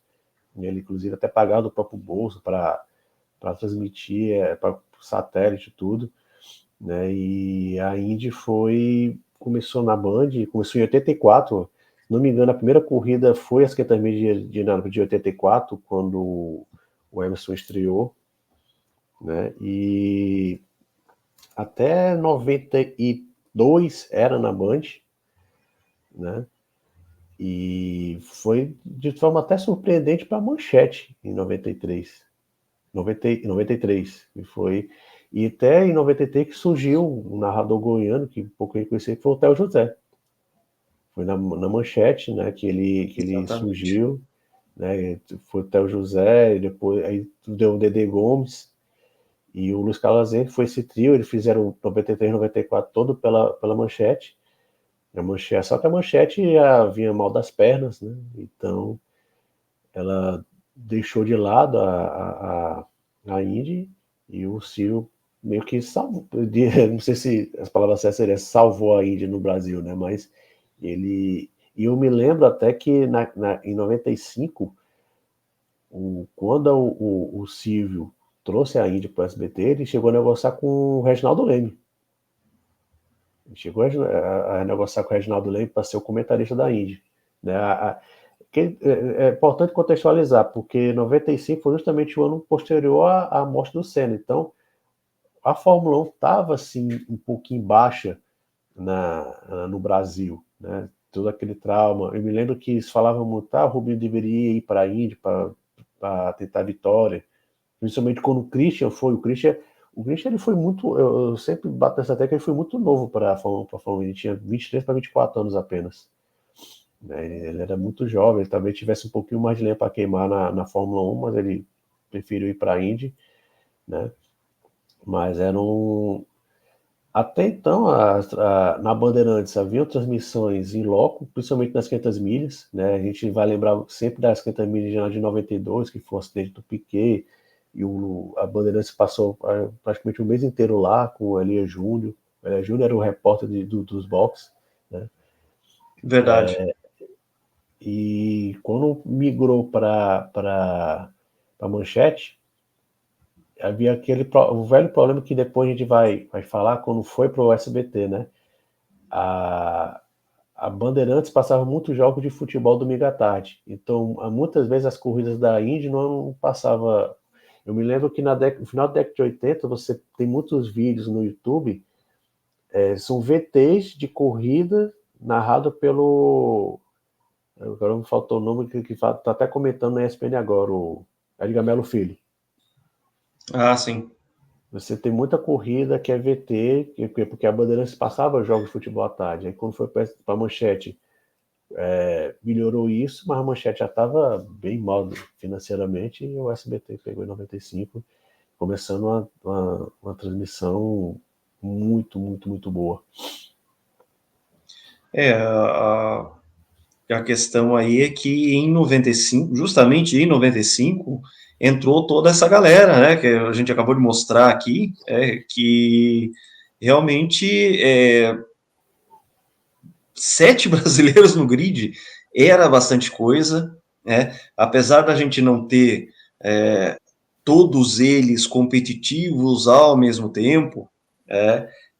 Ele, inclusive, até pagava do próprio bolso para transmitir para satélite e tudo, né? E a Indy começou na Band, começou em 84. Se não me engano, a primeira corrida foi as 500 milhas de 84, quando o Emerson estreou, né? E até 92 era na Band, né? E foi de forma até surpreendente para a Manchete em 93. 93. E até em 93 que surgiu um narrador goiano, que pouco reconhecido, que foi o Theo José. Foi na Manchete, né, que ele Exatamente. surgiu, né, foi o Theo José, e depois aí deu o Dedê Gomes, e o Luiz Calazans foi esse trio, eles fizeram 93, 94 todo pela Manchete. Só que a Manchete vinha mal das pernas, né, então ela deixou de lado a Indy, e o Ciro meio que salvou, não sei se as palavras certas seriam salvou a Indy no Brasil, né? Mas e eu me lembro até que em 95, quando o Silvio trouxe a Indy para o SBT, ele chegou a negociar com o Reginaldo Leme. Ele chegou a negociar com o Reginaldo Leme para ser o comentarista da Indy, né? É importante contextualizar, porque 95 foi justamente o ano posterior à morte do Senna. Então, a Fórmula 1 estava assim, um pouquinho baixa no Brasil, né? Todo aquele trauma. Eu me lembro que eles falavam muito, o Rubinho deveria ir para a Indy para tentar vitória. Principalmente quando o Christian foi. O Christian ele foi muito. Eu sempre bato nessa tecla, ele foi muito novo para a Fórmula 1. Ele tinha 23 para 24 anos apenas. Ele era muito jovem, ele talvez tivesse um pouquinho mais de lenha para queimar na Fórmula 1, mas ele preferiu ir para a Indy, né? Mas até então, na Bandeirantes haviam transmissões em loco, principalmente nas 500 milhas, né? A gente vai lembrar sempre das 500 milhas de 92, que foi o acidente do Piquet, e a Bandeirantes passou praticamente o mês inteiro lá com o Elia Júnior. O Elia Júnior era o repórter dos boxes, né? Verdade. E quando migrou para a Manchete, havia o velho problema que depois a gente vai falar quando foi para o SBT, né? A Bandeirantes passava muitos jogos de futebol domingo à tarde. Então, muitas vezes as corridas da Indy não passava. Eu me lembro que no final da década de 80 você tem muitos vídeos no YouTube, são VTs de corrida narrado pelo. Agora me faltou o nome que está até comentando na ESPN agora, o Edgar Melo Filho. Ah, sim. Você tem muita corrida que é VT, porque a Bandeirantes passava jogos de futebol à tarde. Aí quando foi para a Manchete, melhorou isso, mas a Manchete já estava bem mal financeiramente e o SBT pegou em 95, começando uma transmissão muito, muito, muito boa. A questão aí é que em 95, justamente em 95, entrou toda essa galera, né, que a gente acabou de mostrar aqui, que realmente 7 brasileiros no grid era bastante coisa, né, apesar da gente não ter todos eles competitivos ao mesmo tempo,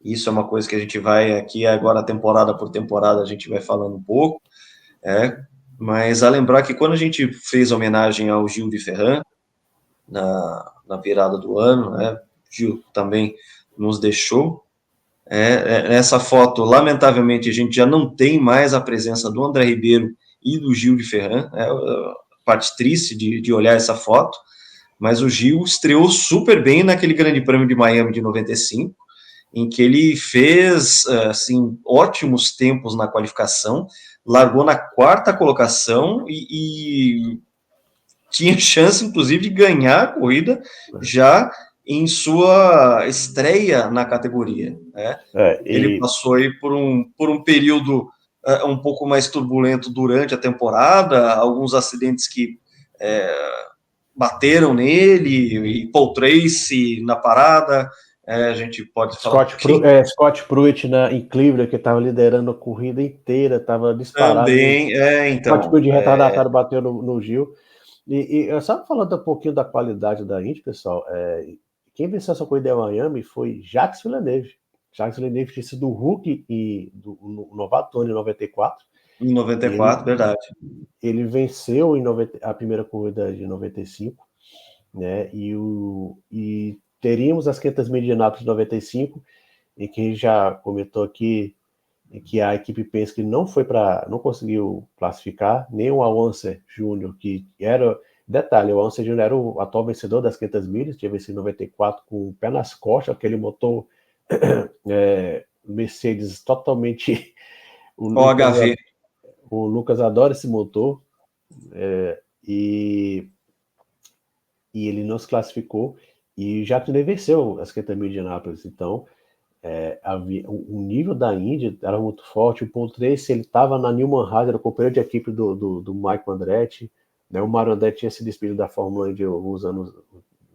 isso é uma coisa que a gente vai aqui agora, temporada por temporada, a gente vai falando um pouco, mas a lembrar que quando a gente fez homenagem ao Gil de Ferran, na virada do ano, né, Gil também nos deixou, nessa foto, lamentavelmente, a gente já não tem mais a presença do André Ribeiro e do Gil de Ferran, a parte triste de olhar essa foto, mas o Gil estreou super bem naquele Grande Prêmio de Miami de 95, em que ele fez assim, ótimos tempos na qualificação, largou na 4ª colocação e tinha chance, inclusive, de ganhar a corrida já em sua estreia na categoria. Né? Ele passou aí por um período um pouco mais turbulento durante a temporada, alguns acidentes que bateram nele, e Paul Tracy na parada, a gente pode falar... Scott Pruitt em Cleveland, que estava liderando a corrida inteira, estava disparado. Também, então... Scott Pruitt retardatário bateu no Gil. E só falando um pouquinho da qualidade da Indy, pessoal, quem venceu essa corrida em Miami foi Jacques Villeneuve. Jacques Villeneuve tinha sido o Hulk e o novato em 94. Em 94, verdade. Ele venceu a primeira corrida de 95, né? E teríamos as 500 milhas de Indianápolis de 95, e quem já comentou aqui que a equipe Penske não conseguiu classificar, nem o Alonso Júnior, que era... Detalhe, o Alonso Júnior era o atual vencedor das 500 milhas, tinha vencido em 94 com o pé nas costas, aquele motor Mercedes totalmente... OHV. O Lucas adora esse motor, e ele não se classificou, e já que ele venceu as 500 milhas de Indianápolis. Então, o nível da Indy era muito forte. O Paul Tracy, ele estava na Newman Haas, era o companheiro de equipe do Michael Andretti, né? O Mario Andretti tinha se despedido da Fórmula 1 de alguns anos,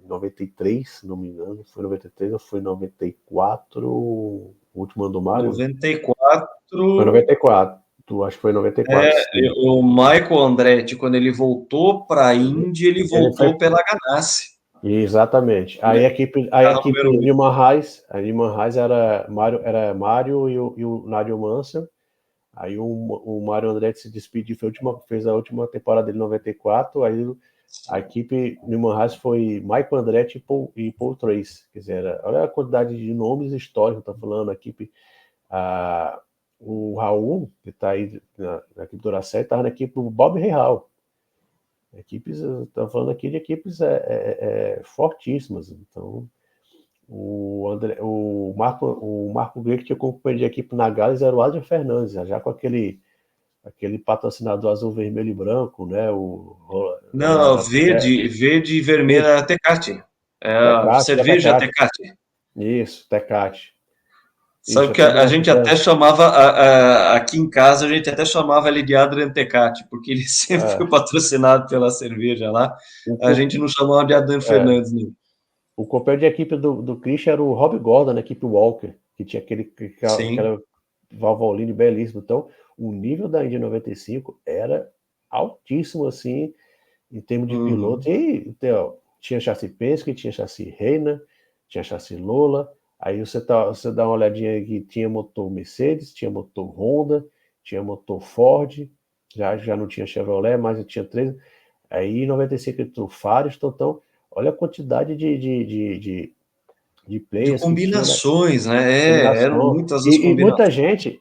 93, se não me engano, foi 93 ou foi 94, o último ano do Mario? 94... Foi 94. Acho que foi 94. O Michael Andretti, quando ele voltou para a Indy, ele voltou pela Ganassi. Exatamente. Aí a equipe Newman Haas era Mário e o Nigel Mansell. Aí o Mário Andretti se despediu, fez a última temporada dele em 94. Aí a equipe Newman Haas foi Michael Andretti e Paul Tracy. Quer dizer, olha a quantidade de nomes históricos que eu tô falando. A equipe, o Raul, que está aí na equipe do Duracell, estava na equipe do Bob Rahal. Equipes, estamos falando aqui de equipes fortíssimas. Então, o Marco Greco tinha como companheiro de equipe na Gales era o Adrian Fernandes, já com aquele patrocinador azul, vermelho e branco, né? Verde e vermelho era Tecate. Cerveja Tecate. Isso, Tecate. Sabe que a gente até chamava, aqui em casa, a gente até chamava ele de Adrian Tecate, porque ele sempre foi patrocinado pela cerveja lá. A gente não chamava de Adrian Fernandes, não. O companheiro de equipe do Christian era o Rob Gordon, na equipe Walker, que tinha aquela Valvoline belíssimo. Então, o nível da Indy 95 era altíssimo, assim, em termos de piloto. E então, tinha chassi Penske, tinha chassi Reina, tinha chassi Lola. Aí você dá uma olhadinha aqui, tinha motor Mercedes, tinha motor Honda, tinha motor Ford, já não tinha Chevrolet, mas tinha 3. Aí em 95 entrou Firestone. Então, olha a quantidade de players. De combinações, né? Eram muitas as combinações.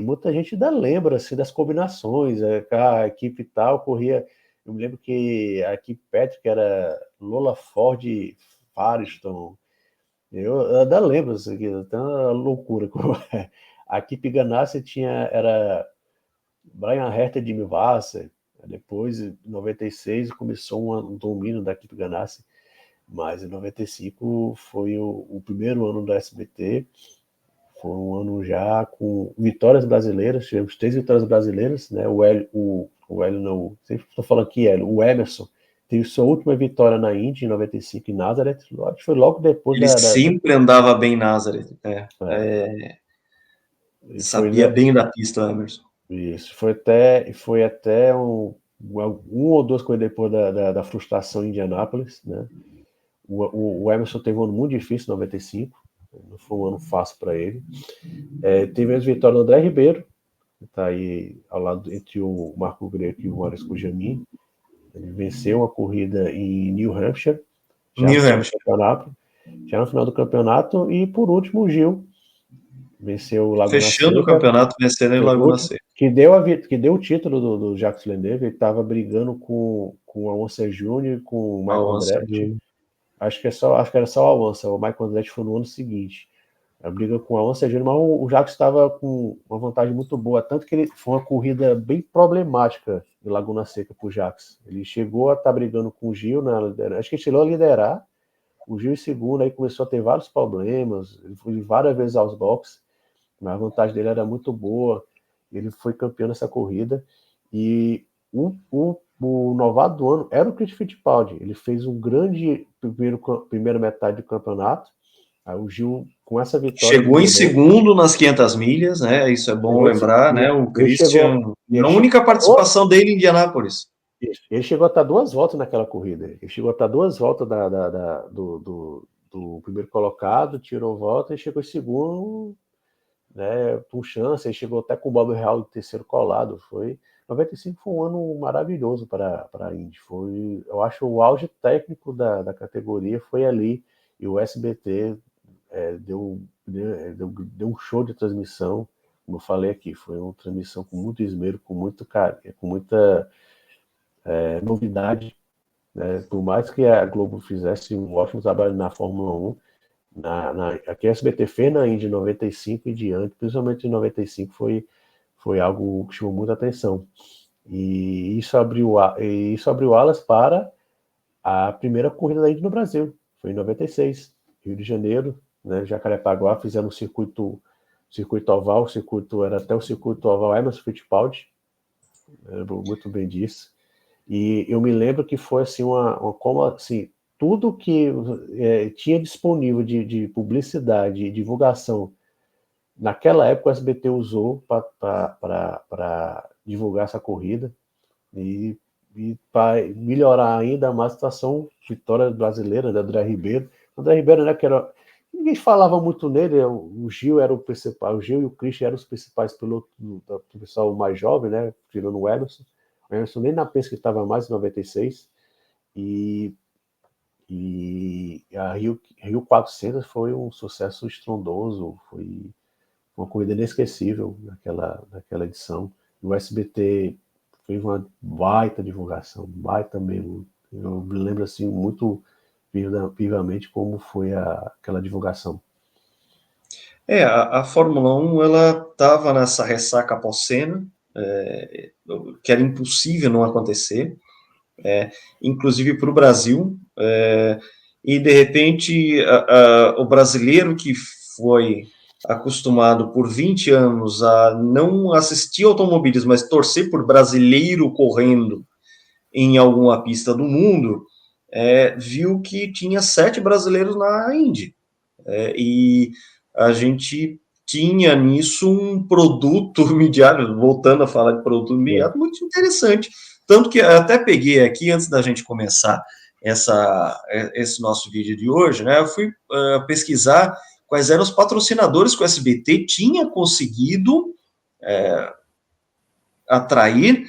Muita gente ainda lembra assim, das combinações. A equipe tal corria. Eu me lembro que a equipe Patrick era Lola Ford Firestone. Eu ainda lembro isso aqui, até uma loucura. A equipe Ganassi era Brian Herter de Milwaukee. Depois, em 96, começou um domínio da equipe Ganassi, mas em 95 foi o primeiro ano do SBT. Foi um ano já com vitórias brasileiras, tivemos 3 vitórias brasileiras, né? O Hélio não, sempre estou falando aqui, o Emerson teve sua última vitória na Indy em 95 em Nazareth, acho que foi logo depois Ele sempre andava bem em Nazareth, foi, sabia bem da pista, o Emerson. isso, foi até um ou duas coisas depois da frustração em Indianápolis, né? O Emerson teve um ano muito difícil em 95, não foi um ano fácil para ele. Teve as vitórias do André Ribeiro, que está aí ao lado entre o Marco Greco e o Marisco Jamin. Ele venceu uma corrida em New Hampshire, já no final do campeonato, e por último o Gil venceu o Laguna Fechando Seca, o campeonato, vencendo em Laguna Seca. que deu o título do Jacques Villeneuve. Ele estava brigando com o Alonso Júnior e com o Michael Andretti. Acho que era só o Alonso, o Michael Andretti foi no ano seguinte. A briga com o Alonso Júnior, mas o Jacques estava com uma vantagem muito boa, tanto que foi uma corrida bem problemática em Laguna Seca para o Jacques. Ele chegou a estar brigando com o Gil, acho que ele chegou a liderar, o Gil em segundo, aí começou a ter vários problemas, ele foi várias vezes aos boxes, mas a vantagem dele era muito boa, ele foi campeão nessa corrida, e o novato do ano era o Chris Fittipaldi. Ele fez um grande primeira metade do campeonato. Aí o Gil, com essa vitória... Chegou em segundo nas 500 milhas, né? Isso é bom lembrar, né? O Christian, a única participação dele em Indianápolis. Ele chegou a estar 2 voltas naquela corrida. Ele chegou a estar 2 voltas do primeiro colocado, tirou volta e chegou em segundo, né, com chance. Ele chegou até com o Bob Real do terceiro colado. 95 foi um ano maravilhoso para a Indy. Eu acho, o auge técnico da categoria foi ali, e o SBT deu um show de transmissão. Como eu falei aqui, foi uma transmissão com muito esmero, com muita novidade, né? Por mais que a Globo fizesse um ótimo trabalho na Fórmula 1, aqui a SBT fez na Indy 95 e diante, principalmente em 95, foi algo que chamou muita atenção. E isso abriu alas para a primeira corrida da Indy no Brasil. Foi em 96, Rio de Janeiro, né, Jacarepaguá, fizeram um circuito oval, era até o circuito oval Emerson Fittipaldi, lembro muito bem disso. E eu me lembro que foi assim, como assim, tudo que tinha disponível de publicidade e divulgação naquela época, o SBT usou para divulgar essa corrida e para melhorar ainda mais a situação. Vitória brasileira, da André Ribeiro. André Ribeiro, né, ninguém falava muito nele, o Gil era o principal, o Gil e o Christian eram os principais pilotos do pessoal mais jovem, né, tirando o Emerson. O Emerson nem na Penske estava mais em 96. E a Rio 400 foi um sucesso estrondoso, foi uma corrida inesquecível naquela edição. O SBT fez uma baita divulgação, baita mesmo. Eu me lembro assim muito vivamente como foi aquela divulgação. A Fórmula 1, ela estava nessa ressaca pós-Senna, que era impossível não acontecer, inclusive para o Brasil, e de repente o brasileiro que foi acostumado por 20 anos a não assistir automobilismo, mas torcer por brasileiro correndo em alguma pista do mundo, viu que tinha 7 brasileiros na Indy. E a gente tinha nisso um produto midiático, voltando a falar de produto midiático, muito interessante. Tanto que até peguei aqui, antes da gente começar esse nosso vídeo de hoje, né, eu fui pesquisar quais eram os patrocinadores que o SBT tinha conseguido atrair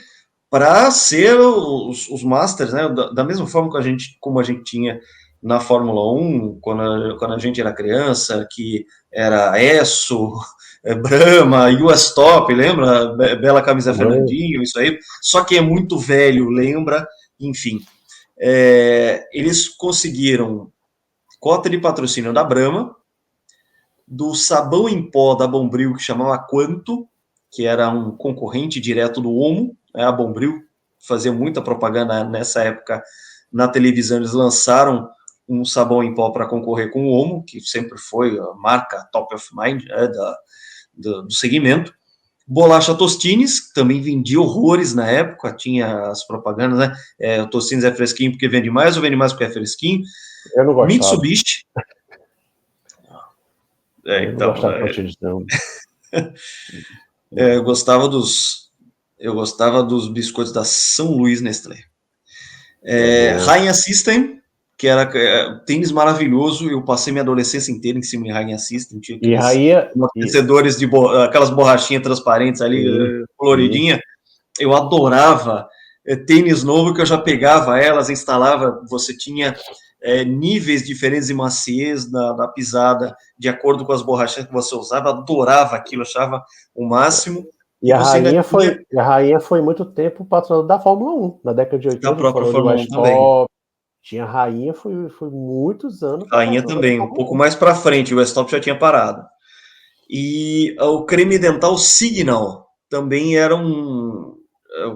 para ser os Masters, né, da mesma forma que como a gente tinha na Fórmula 1, quando a gente era criança, que era Esso, Brahma, US Top, lembra? Bela Camisa Fernandinho, isso aí. Só que é muito velho, lembra? Enfim, eles conseguiram cota de patrocínio da Brahma, do sabão em pó da Bombril, que chamava Quanto, que era um concorrente direto do Omo, né, a Bombril fazia muita propaganda nessa época na televisão, eles lançaram um sabão em pó para concorrer com o Omo, que sempre foi a marca top of mind, né, do segmento. Bolacha Tostines, que também vendia horrores na época, tinha as propagandas, né? O Tostines é fresquinho porque vende mais ou vende mais porque é fresquinho? Eu não gostava. Mitsubishi. Eu não gostava de Tostines, não. Eu gostava dos biscoitos da São Luís Nestlé. Rainha System, que era tênis maravilhoso. Eu passei minha adolescência inteira em cima de Rainha System. Tinha aqueles amortecedores de aquelas borrachinhas transparentes ali, coloridinha. Eu adorava tênis novo, que eu já pegava elas, instalava. Você tinha níveis diferentes de maciez da pisada, de acordo com as borrachinhas que você usava. Adorava aquilo, achava o máximo. E a Rainha foi muito tempo patrocinador da Fórmula 1, na década de 80. Da própria Fórmula 1 também. Tinha a Rainha, foi muitos anos. Rainha também, um pouco mais para frente, o Westop já tinha parado. E o creme dental Signal também era o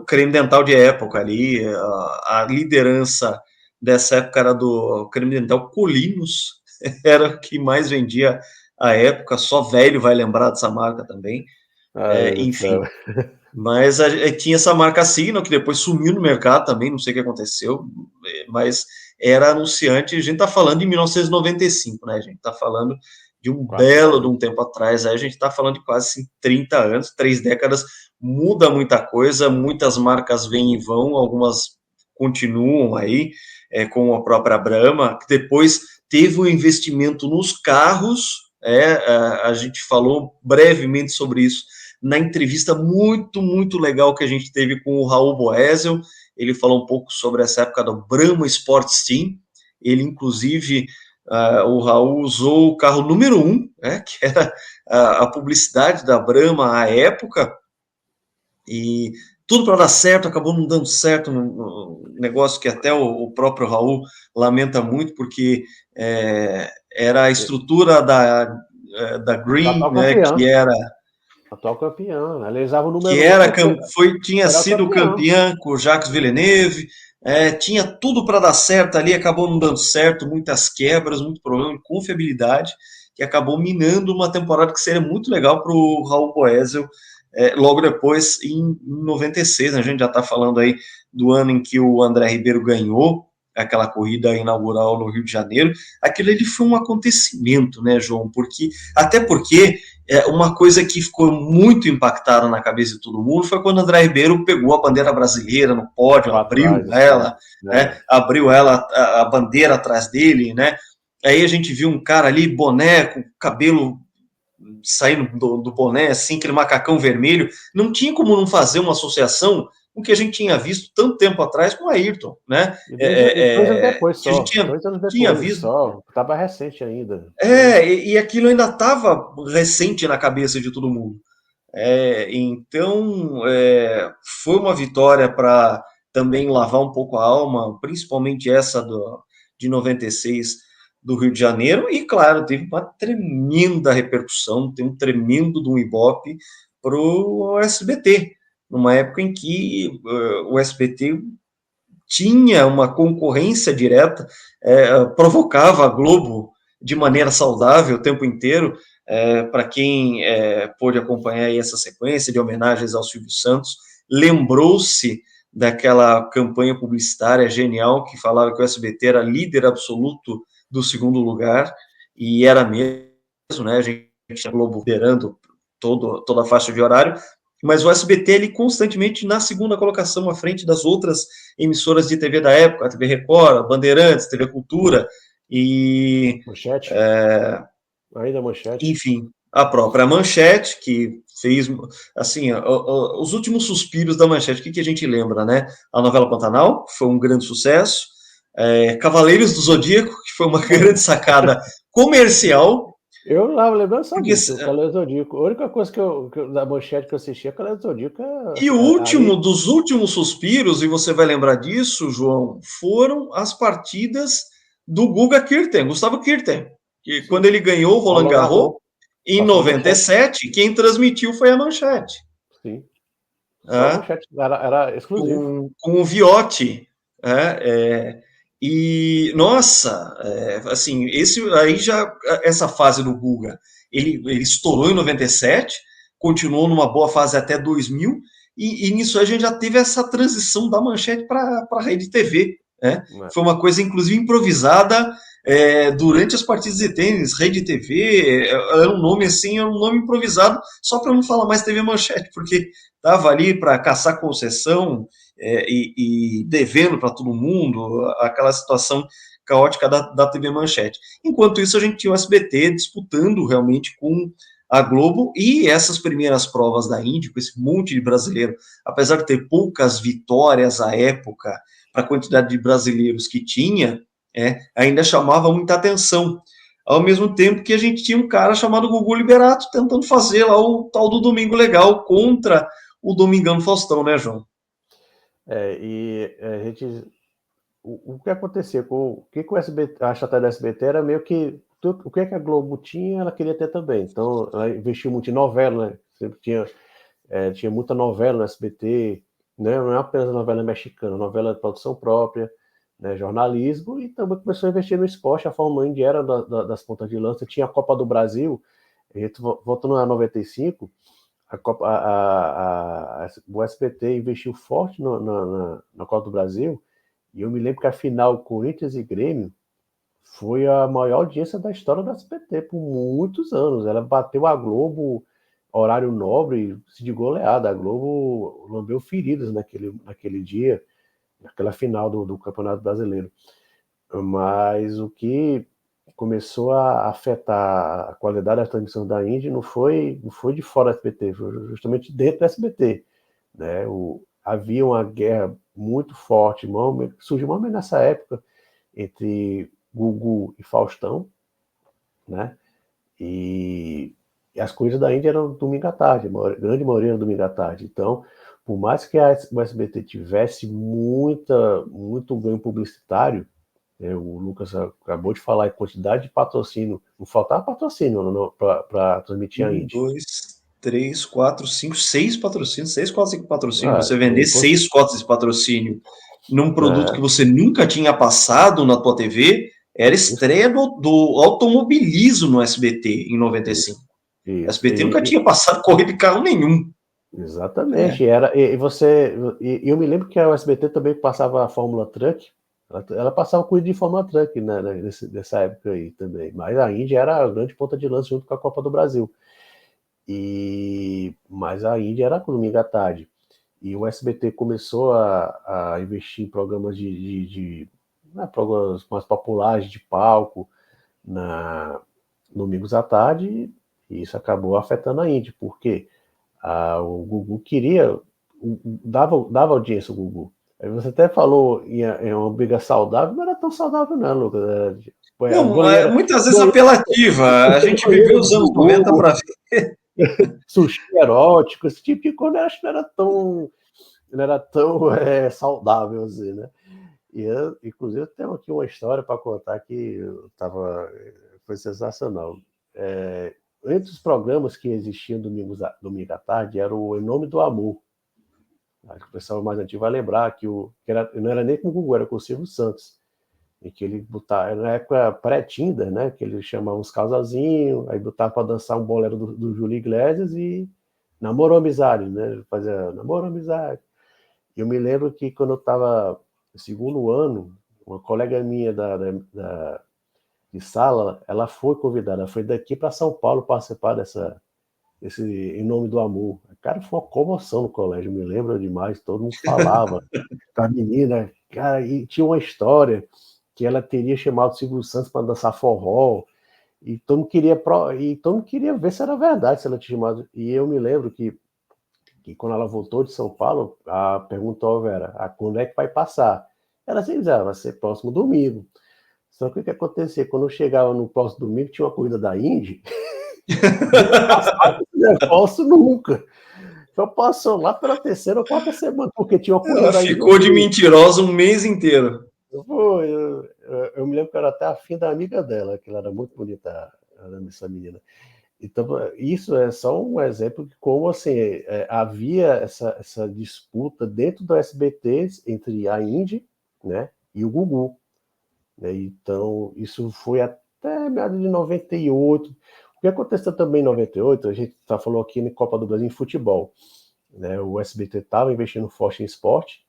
creme dental de época ali. A liderança dessa época era do creme dental Colinos, era o que mais vendia à época. Só velho vai lembrar dessa marca também. Enfim, mas tinha essa marca Signal, que depois sumiu no mercado também, não sei o que aconteceu, mas era anunciante. A gente está falando de 1995, né? A gente está falando de um belo de um tempo atrás. Aí a gente está falando de quase assim, 30 anos, 3 décadas. Muda muita coisa, muitas marcas vêm e vão, algumas continuam aí, com a própria Brahma, que depois teve um investimento nos carros. A gente falou brevemente sobre isso na entrevista muito legal que a gente teve com o Raul Boesel. Ele falou um pouco sobre essa época do Brahma Sports Team. Ele, inclusive, o Raul usou o carro número 1, que era a publicidade da Brahma à época, e tudo para dar certo, acabou não dando certo, um negócio que até o próprio Raul lamenta muito, porque era a estrutura da Green, né, que era atual campeã, ela usava o número que tinha sido campeã com o Jacques Villeneuve, tinha tudo para dar certo ali, acabou não dando certo, muitas quebras, muito problema de confiabilidade, que acabou minando uma temporada que seria muito legal para o Raul Boesel, logo depois, em 96, né, a gente já está falando aí do ano em que o André Ribeiro ganhou aquela corrida inaugural no Rio de Janeiro. Aquilo ali foi um acontecimento, né, João? Até porque uma coisa que ficou muito impactada na cabeça de todo mundo foi quando o André Ribeiro pegou a bandeira brasileira no pódio, abriu ela, a bandeira atrás dele, né? Aí a gente viu um cara ali, boné, com cabelo saindo do boné, assim, aquele macacão vermelho. Não tinha como não fazer uma associação com o que a gente tinha visto tanto tempo atrás com o Ayrton, né? 2 anos depois só. 2 anos depois tinha visto. Só. Estava recente ainda. E aquilo ainda estava recente na cabeça de todo mundo. Então, foi uma vitória para também lavar um pouco a alma, principalmente essa de 96 do Rio de Janeiro, e claro, teve uma tremenda repercussão, tem um tremendo do Ibope para o SBT, numa época em que o SBT tinha uma concorrência direta, provocava a Globo de maneira saudável o tempo inteiro. Para quem pôde acompanhar aí essa sequência de homenagens ao Silvio Santos, lembrou-se daquela campanha publicitária genial que falava que o SBT era líder absoluto do segundo lugar, e era mesmo, né? A gente tinha a Globo liderando toda a faixa de horário, mas o SBT ele constantemente na segunda colocação à frente das outras emissoras de TV da época, a TV Record, a Bandeirantes, TV Cultura e Manchete. Ainda Manchete. Enfim, a própria Manchete, que fez, assim, os últimos suspiros da Manchete. O que a gente lembra, né? A novela Pantanal, que foi um grande sucesso, Cavaleiros do Zodíaco, que foi uma grande sacada comercial. Eu estava lembrando só disso, Cavaleiros do Zodíaco. A única coisa da Manchete que eu assisti é Cavaleiros do Zodíaco. E o último dos últimos suspiros, e você vai lembrar disso, João, foram as partidas do Guga Kirten, Gustavo Kirten, que quando ele ganhou o Roland Garros, em 97, quem transmitiu foi a Manchete. Só manchete, era exclusivo. Com o Viotti. E, nossa, assim, essa fase do Guga, ele estourou em 97, continuou numa boa fase até 2000, e nisso a gente já teve essa transição da manchete para a rede TV. Né? Né? Foi uma coisa, inclusive, improvisada durante as partidas de tênis, rede TV, era um nome assim, era um nome improvisado, só para não falar mais TV Manchete, porque estava ali para caçar concessão e devendo para todo mundo, aquela situação caótica da TV Manchete. Enquanto isso, a gente tinha o SBT disputando realmente com a Globo, e essas primeiras provas da Indy, com esse monte de brasileiro, apesar de ter poucas vitórias à época, para a quantidade de brasileiros que tinha, ainda chamava muita atenção. Ao mesmo tempo que a gente tinha um cara chamado Gugu Liberato tentando fazer lá o tal do Domingo Legal contra o Domingão Faustão, né, João? E a gente... O que acontecia o que o SBT, a estratégia da SBT era meio que o que a Globo tinha, ela queria ter também. Então, ela investiu muito em novela, né? Sempre tinha muita novela no SBT, né? Não é apenas novela mexicana, novela de produção própria, né? Jornalismo, e também começou a investir no esporte. A Fórmula Indy era das pontas de lança. Tinha a Copa do Brasil, a gente voltando a 95, o SBT investiu forte na Copa do Brasil. E eu me lembro que a final Corinthians e Grêmio foi a maior audiência da história da SBT por muitos anos. Ela bateu a Globo, horário nobre, de goleada. A Globo lambeu feridas naquele dia, naquela final do Campeonato Brasileiro. Mas o que começou a afetar a qualidade da transmissão da Indy não foi de fora da SBT, foi justamente dentro da SBT. Né? Havia uma guerra muito forte, surgiu mais ou menos nessa época, entre Gugu e Faustão, né? E as coisas da Índia eram domingo à tarde, a grande maioria era domingo à tarde. Então, por mais que o SBT tivesse muito ganho publicitário, o Lucas acabou de falar em quantidade de patrocínio, não faltava patrocínio para transmitir a Indy. 1, 2, 3, 4, 5, 6 patrocínios, 6, 4, 5 patrocínios. Você vender 6 cotas de patrocínio num produto que você nunca tinha passado na tua TV, era estreia do automobilismo no SBT em 95. O SBT nunca tinha passado corrida de carro nenhum. Exatamente. Eu me lembro que a SBT também passava a Fórmula Truck. Ela passava corrida de Fórmula Truck, né, nessa época aí também. Mas a Indy era a grande ponta de lança junto com a Copa do Brasil. Mas a Indy era domingo à tarde. E o SBT começou a investir em programas programas mais populares de palco, domingos à tarde, e isso acabou afetando a Indy, porque o Gugu dava audiência ao Gugu. Aí você até falou em uma briga saudável, não era tão saudável não, Lucas. Não, muitas vezes apelativa. A gente viveu os anos 90 para ver. Sushi erótico, esse tipo de coisa, eu acho que não era tão saudável assim, né? Inclusive, eu tenho aqui uma história para contar que foi sensacional. Entre os programas que existiam domingo à tarde, era o Em Nome do Amor. Acho que o pessoal mais antigo vai lembrar que não era nem com o Gugu, era com o Silvio Santos. E que ele botava, na época pré-Tinder, né? Que ele chamava uns casalzinhos, aí botava para dançar um bolero do Júlio Iglesias e namoro amizade, né? Ele fazia namoro amizade. E eu me lembro que quando eu estava no segundo ano, uma colega minha de sala, ela foi convidada, ela foi daqui para São Paulo participar esse Em Nome do Amor. Cara, foi uma comoção no colégio, me lembro demais, todo mundo falava da menina, cara, e tinha uma história que ela teria chamado o Silvio Santos para dançar forró, e todo mundo queria ver se era verdade, se ela tinha chamado. E eu me lembro que quando ela voltou de São Paulo, ela perguntou, Vera, quando é que vai passar? Ela disse, vai ser próximo domingo. Só que o que acontecia? Quando eu chegava no próximo domingo, tinha uma corrida da Indy, não posso nunca. Só passou lá pela terceira ou quarta semana, porque tinha uma corrida da Indy. Ela ficou de mentirosa um mês inteiro. Eu me lembro que era até a filha da amiga dela, que ela era muito bonita, essa menina. Então, isso é só um exemplo de como assim, havia essa disputa dentro do SBT entre a Indy, né, e o Gugu. Né? Então, isso foi até meados de 98. O que aconteceu também em 98, a gente falou aqui na Copa do Brasil em futebol. Né? O SBT estava investindo forte em esporte,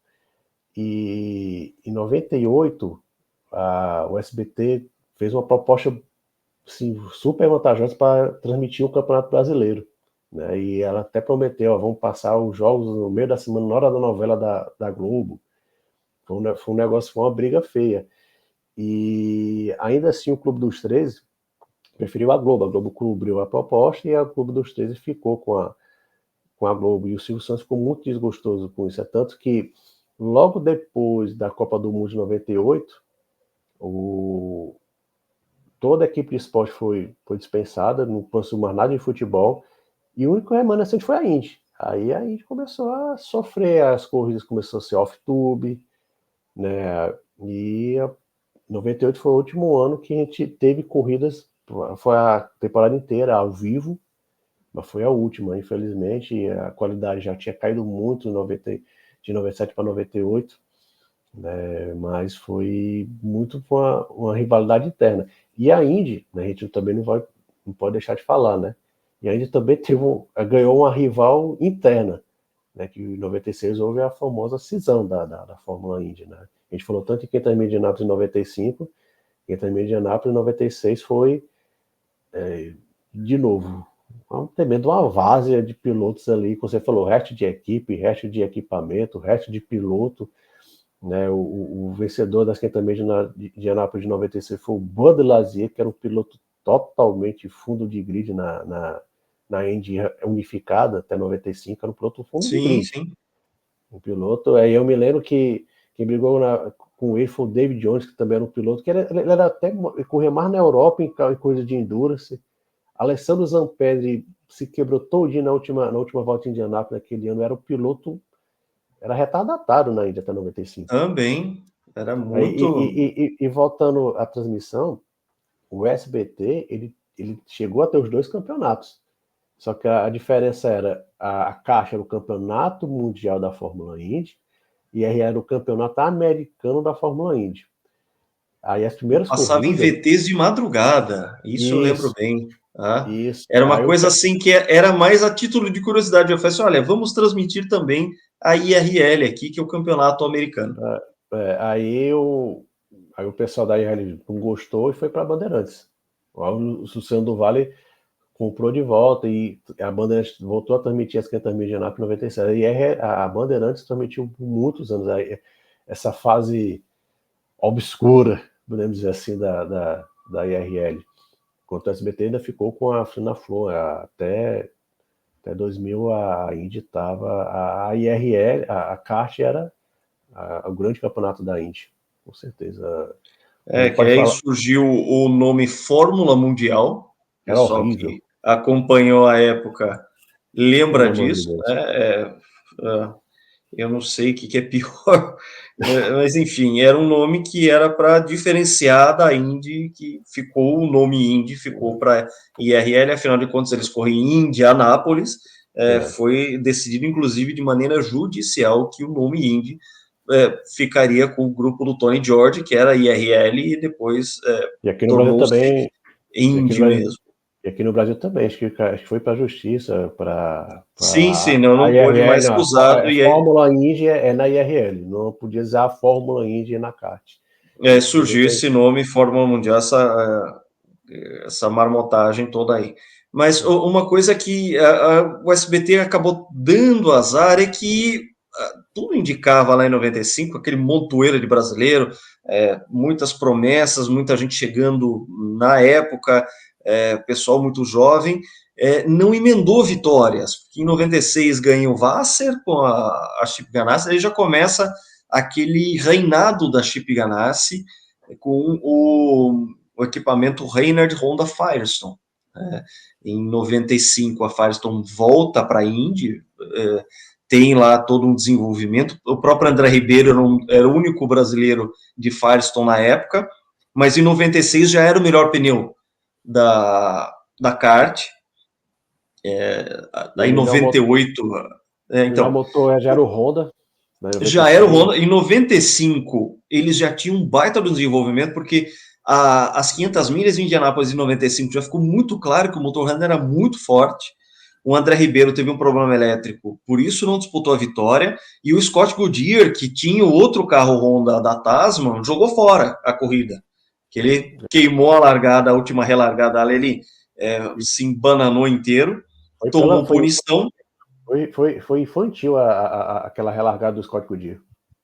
e em 98 o SBT fez uma proposta assim, super vantajosa para transmitir o Campeonato Brasileiro. Né? E ela até prometeu, ó, vamos passar os jogos no meio da semana, na hora da novela da Globo. Foi um negócio, foi uma briga feia. E ainda assim o Clube dos 13 preferiu a Globo. A Globo cobriu a proposta e a Clube dos 13 ficou com a Globo. E o Silvio Santos ficou muito desgostoso com isso. É tanto que logo depois da Copa do Mundo de 98, toda a equipe de esporte foi dispensada, não conseguiu mais nada de futebol, e o único remanescente foi a Indy. Aí a Indy começou a sofrer, as corridas começaram a ser off-tube, né? E 98 foi o último ano que a gente teve corridas, foi a temporada inteira ao vivo, mas foi a última, infelizmente. A qualidade já tinha caído muito de 97 para 98, né? Mas foi muito uma rivalidade interna. E a Indy, né, a gente também não pode deixar de falar, né? E a Indy também ganhou uma rival interna, né, que em 96 houve a famosa cisão da Fórmula Indy. Né? A gente falou tanto em quem está em Indianápolis em 95, quem está em Indianápolis em 96 foi, de novo, um tremendo uma várzea de pilotos ali, como você falou, resto de equipe, resto de equipamento, resto de piloto. Né? O vencedor das 500 milhas de Indianápolis de 96 foi o Bud Lazier, que era um piloto totalmente fundo de grid na Indy unificada até 95, era um piloto fundo de Sim, grid. sim. Um piloto, aí eu me lembro que quem brigou com ele foi o David Jones, que também era um piloto, que ele era até, ele corria mais na Europa em coisa de endurance. Alessandro Zampedri se quebrou todinho na última volta em Indianápolis naquele ano, era o piloto, era retardatário na Índia até 95. Também, era Aí, muito... e voltando à transmissão, o SBT, ele chegou a ter os dois campeonatos. Só que a diferença era a caixa era o campeonato mundial da Fórmula Indy e aí era o campeonato americano da Fórmula Indy. Aí as primeiras Passava em corridas... VTs de madrugada, isso eu lembro Isso, bem. Tá? isso. Era uma Aí coisa assim que era mais a título de curiosidade. Eu falei assim, olha, vamos transmitir também a IRL aqui, que é o campeonato americano. aí o pessoal da IRL não gostou e foi para a Bandeirantes. O Luciano do Vale comprou de volta e a Bandeirantes voltou a transmitir as 500 milhas de Anápolis em 97. E a Bandeirantes transmitiu por muitos anos. Aí, essa fase obscura, podemos dizer assim, da IRL. Enquanto o SBT ainda ficou com a Fina Flor, até 2000 a Indy estava, a IRL, a kart era o grande campeonato da Indy, com certeza. A gente Que pode aí falar, surgiu o nome Fórmula Mundial. O era pessoal horrível, que acompanhou a época lembra pelo amor de disso. Deus. Né? Eu não sei o que é pior, mas enfim, era um nome que era para diferenciar da Indy, que ficou o nome Indy, ficou para IRL, afinal de contas eles correm em Indianápolis, foi decidido inclusive de maneira judicial que o nome Indy ficaria com o grupo do Tony George, que era IRL, e depois E aqui no Brasil tornou-se também, e aqui no Indy Brasil, mesmo. e aqui no Brasil também, acho que foi para a justiça, para Sim, a não pôde IRL, mais ser não, usado, a e aí Fórmula Indy é na IRL, não podia usar a Fórmula Indy na kart. surgiu esse nome, Fórmula Mundial, essa marmotagem toda aí. Mas uma coisa que o SBT acabou dando azar é que tudo indicava lá em 95, aquele montoeiro de brasileiro, muitas promessas, muita gente chegando na época, pessoal muito jovem, não emendou vitórias. Porque em 96 ganha o Vasser com a Chip Ganassi, aí já começa aquele reinado da Chip Ganassi com o equipamento Reynard Honda Firestone. Em 95 a Firestone volta para a Indy, tem lá todo um desenvolvimento. O próprio André Ribeiro era o único brasileiro de Firestone na época, mas em 96 já era o melhor pneu da kart, Aí Ele já motor, 98, então, já era o Honda, né, já era o 96. Honda. Em 95, eles já tinham um baita do desenvolvimento, porque as 500 milhas de Indianápolis em 95 já ficou muito claro que o motor Honda era muito forte. O André Ribeiro teve um problema elétrico, por isso não disputou a vitória. E o Scott Goodyear, que tinha o outro carro Honda da Tasman, jogou fora a corrida. Que ele queimou a largada, a última relargada, ele se embananou inteiro, Foi, pela, tomou punição. foi infantil aquela relargada do Scott Goodyear.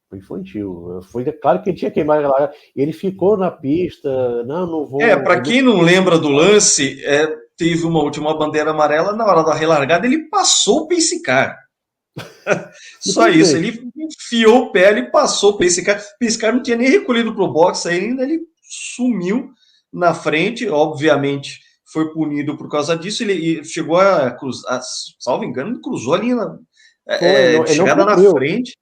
Foi infantil. Foi claro que ele tinha queimado a relargada. Ele ficou na pista, não vou. Para quem não lembra do lance, teve uma última bandeira amarela, na hora da relargada ele passou o pace car. Só isso, ele enfiou o pé, ele passou o pace car. O pace car não tinha nem recolhido para o box ainda, ele sumiu na frente, obviamente foi punido por causa disso, ele chegou a cruzar, salvo engano, ele cruzou ali de Ele não chegada na cumpriu. frente,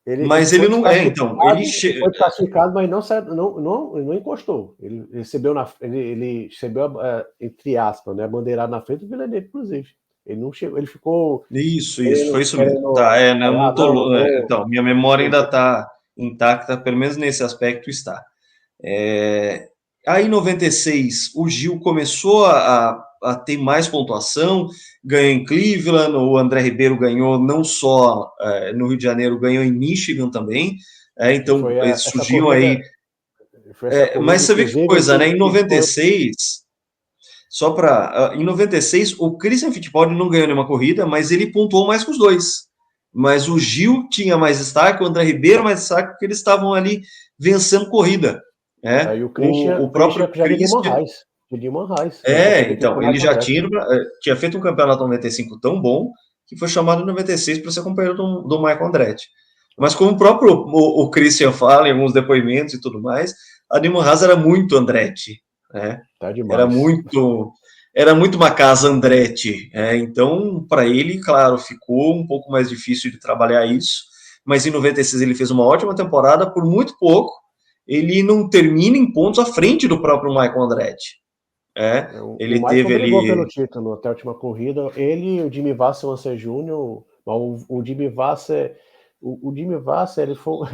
Ele mas ele foi não, então, foi desclassificado, mas não encostou. Ele recebeu, ele recebeu entre aspas, né, a bandeirada na frente do Villeneuve, inclusive. Ele não chegou, ele ficou Isso, foi isso mesmo. querendo Tá, não falar, tô, não vou. então, minha memória ainda está intacta, pelo menos nesse aspecto está. Aí em 96, o Gil começou a ter mais pontuação, ganhou em Cleveland, o André Ribeiro ganhou não só no Rio de Janeiro, ganhou em Michigan também, então surgiam aí. Mas você vê que coisa, né? Em 96, em 96, o Christian Fittipaldi não ganhou nenhuma corrida, mas ele pontuou mais que os dois. Mas o Gil tinha mais destaque, o André Ribeiro mais destaque, porque eles estavam ali vencendo corrida. E o O Christian próprio já Christian. de Manhães, já tinha competido com Então, o ele Michael já Andretti. tinha feito um campeonato 95 tão bom que foi chamado em 96 para ser companheiro do Michael Andretti. Mas como o próprio o Christian fala em alguns depoimentos e tudo mais, a Nimo Haas era muito Andretti, né? Tá Era demais. muito uma casa Andretti. Então, para ele, claro, ficou um pouco mais difícil de trabalhar isso. Mas em 96 ele fez uma ótima temporada, por muito pouco. Ele não termina em pontos à frente do próprio Michael Andretti. O Ele Michael teve brigou pelo ali. título até a última corrida. Ele e o Jimmy Vasser Jr., o Jimmy Vasser, o Jimmy Vasser, ele foi.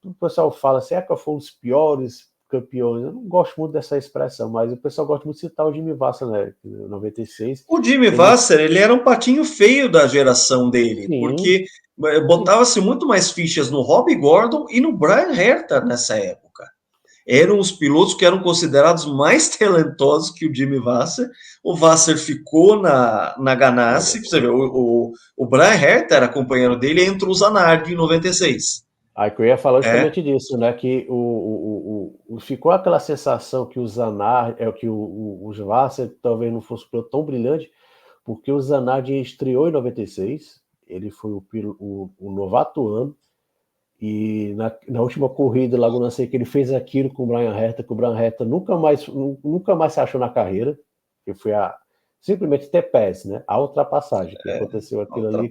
O pessoal fala assim, que foi um dos piores campeões. Eu não gosto muito dessa expressão, mas o pessoal gosta muito de citar o Jimmy Vasser, né? Em 96. O Jimmy Vasser, ele era um patinho feio da geração dele, Sim, porque botava-se muito mais fichas no Robbie Gordon e no Brian Herta nessa época. Eram os pilotos que eram considerados mais talentosos que o Jimmy Vasser. O Vasser ficou na Ganassi, você vê, o Brian Herta era companheiro dele entre o Zanardi em 96. Aí que eu ia falar justamente disso, né? Que ficou aquela sensação que o Zanardi, que o Vasser talvez não fosse um piloto tão brilhante, porque o Zanardi estreou em 96, ele foi o novato ano, e na última corrida, Laguna Seca, ele fez aquilo com o Brian Herta, que o Brian Herta nunca mais se achou na carreira, que foi simplesmente TPS, né? A ultrapassagem, que aconteceu aquilo ali,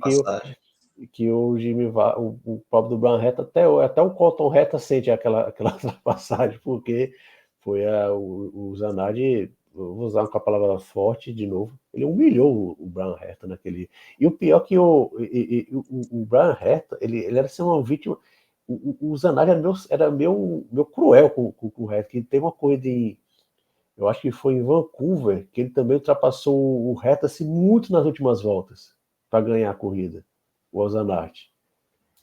que o Jimmy o próprio do Brian Herta, até o Colton Herta sente aquela ultrapassagem, porque foi o Zanardi, vou usar uma palavra forte de novo, ele humilhou o Brian Herta naquele. E o pior que o Brian Herta, ele era assim, uma vítima. O Zanardi era meio cruel com o Herta, que teve uma corrida eu acho que foi em Vancouver, que ele também ultrapassou o Herta assim, muito nas últimas voltas para ganhar a corrida, o Zanardi.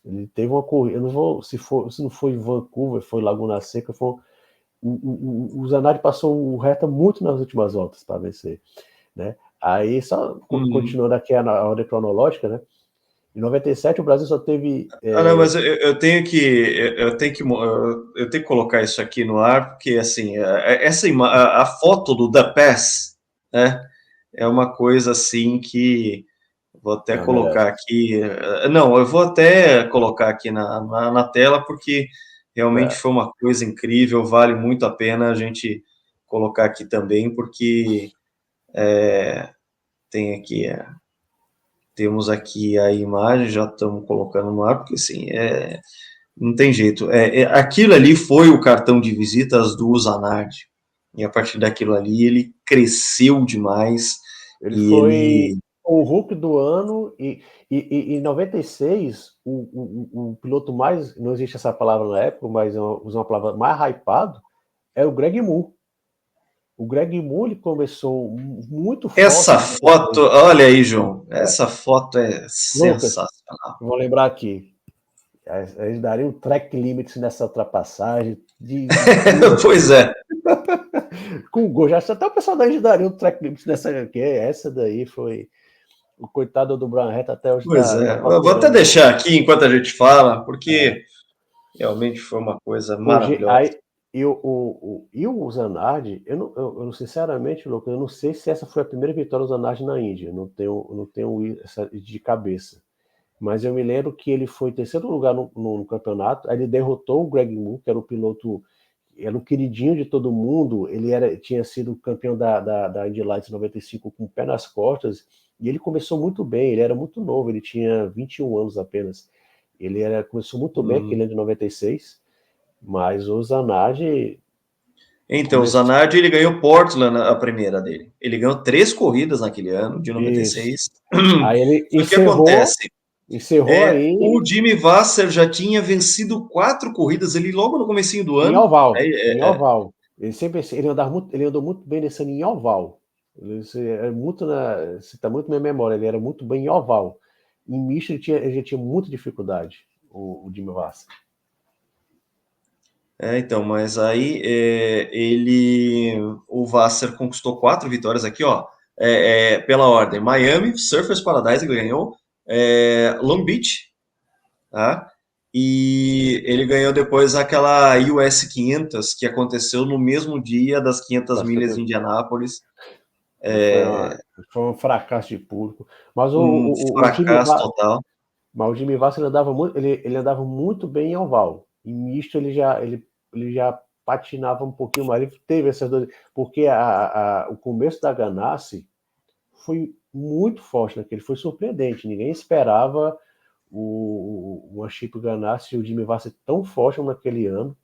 Ele teve uma corrida, eu não vou, se não foi em Vancouver, foi Laguna Seca, o Zanardi passou o Herta muito nas últimas voltas para vencer, né? Aí, só continuando aqui a ordem cronológica, né? Em 97 o Brasil só teve. Não, mas eu tenho que colocar isso aqui no ar, porque assim, a foto do The Pass, né, é uma coisa assim que vou até colocar aqui. Não, eu vou até colocar aqui na tela, porque realmente foi uma coisa incrível, vale muito a pena a gente colocar aqui também, porque temos aqui a imagem, já estamos colocando no ar, porque assim, não tem jeito. Aquilo ali foi o cartão de visitas do Zanardi. E a partir daquilo ali, ele cresceu demais. Ele E foi ele... o Hulk do ano e em 96, o piloto mais, não existe essa palavra na época, mas usa uma palavra mais hypado, é o Greg Moore. O Greg Moore ele começou muito forte Essa em foto, 96. olha aí, João, essa foto é Lucas, sensacional. vou lembrar aqui. Eles dariam track limits nessa ultrapassagem Pois é. com gol. Já até o pessoal da gente daria um track limits nessa que essa daí foi o coitado do Brian Reto até hoje Pois tá é, eu vou até faturando. deixar aqui enquanto a gente fala, porque realmente foi uma coisa Hoje, maravilhosa. aí, e o Zanardi, eu não, sinceramente, Lucas, eu não sei se essa foi a primeira vitória do Zanardi na Índia, eu não tenho essa de cabeça. Mas eu me lembro que ele foi em terceiro lugar no campeonato, aí ele derrotou o Greg Moore, que era o piloto, era o queridinho de todo mundo, tinha sido campeão da Indy Lights 95 com o pé nas costas, e ele começou muito bem, ele era muito novo, ele tinha 21 anos apenas. Começou muito bem aquele ano de 96, mas o Zanardi Então, o começou Zanardi, ele ganhou Portland, a primeira dele. Ele ganhou 3 corridas naquele ano, de isso. 96. Aí ele Só que acontece, encerrou aí o Jimmy Vasser já tinha vencido 4 corridas ali logo no comecinho do em ano. oval, em oval. Ele andou muito bem nesse ano em oval. Você está muito na minha memória, ele era muito bem em oval. Em misto ele já tinha muita dificuldade, o Jimmy Vasser. Então, mas aí o Vasser conquistou 4 vitórias aqui, ó, pela ordem. Miami, Surfers Paradise, ele ganhou, Long Beach, tá? E ele ganhou depois aquela US 500 que aconteceu no mesmo dia das 500 milhas de Indianápolis. Foi, foi um fracasso de público. Mas Um o Jimmy fracasso Vasser, total. mas o Jimmy Vasser ele andava muito bem em oval. Em misto ele já patinava um pouquinho mais. Ele teve essas duas, porque o começo da Ganassi foi muito forte naquele, foi surpreendente. Ninguém esperava o Chip Ganassi e o Jimmy Vasser tão forte naquele ano.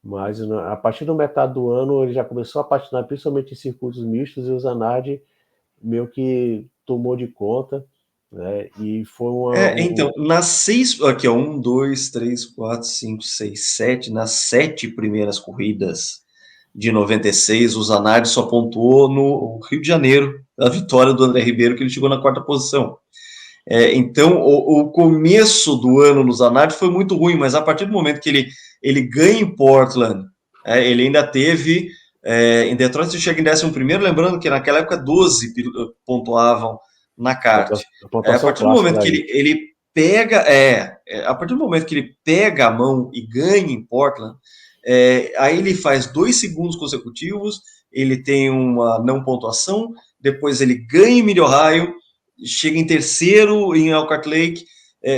Mas a partir da metade do ano ele já começou a patinar, principalmente em circuitos mistos, e o Zanardi meio que tomou de conta, né? E foi Então, nas 6, aqui, ó, 1, 2, 3, 4, 5, 6, 7, nas 7 primeiras corridas de 96, o Zanardi só pontuou no Rio de Janeiro, a vitória do André Ribeiro, que ele chegou na 4ª posição. Então, o começo do ano no Zanardi foi muito ruim, mas a partir do momento que ele ganha em Portland, ele ainda teve. Em Detroit, ele chega em 11º, lembrando que naquela época 12 pontuavam na kart. a A pontuação partir do clássica momento que daí. ele pega. A partir do momento que ele pega a mão e ganha em Portland, aí ele faz 2 segundos consecutivos, ele tem uma não pontuação, depois ele ganha em Mid-Ohio, chega em terceiro em Elkhart Lake,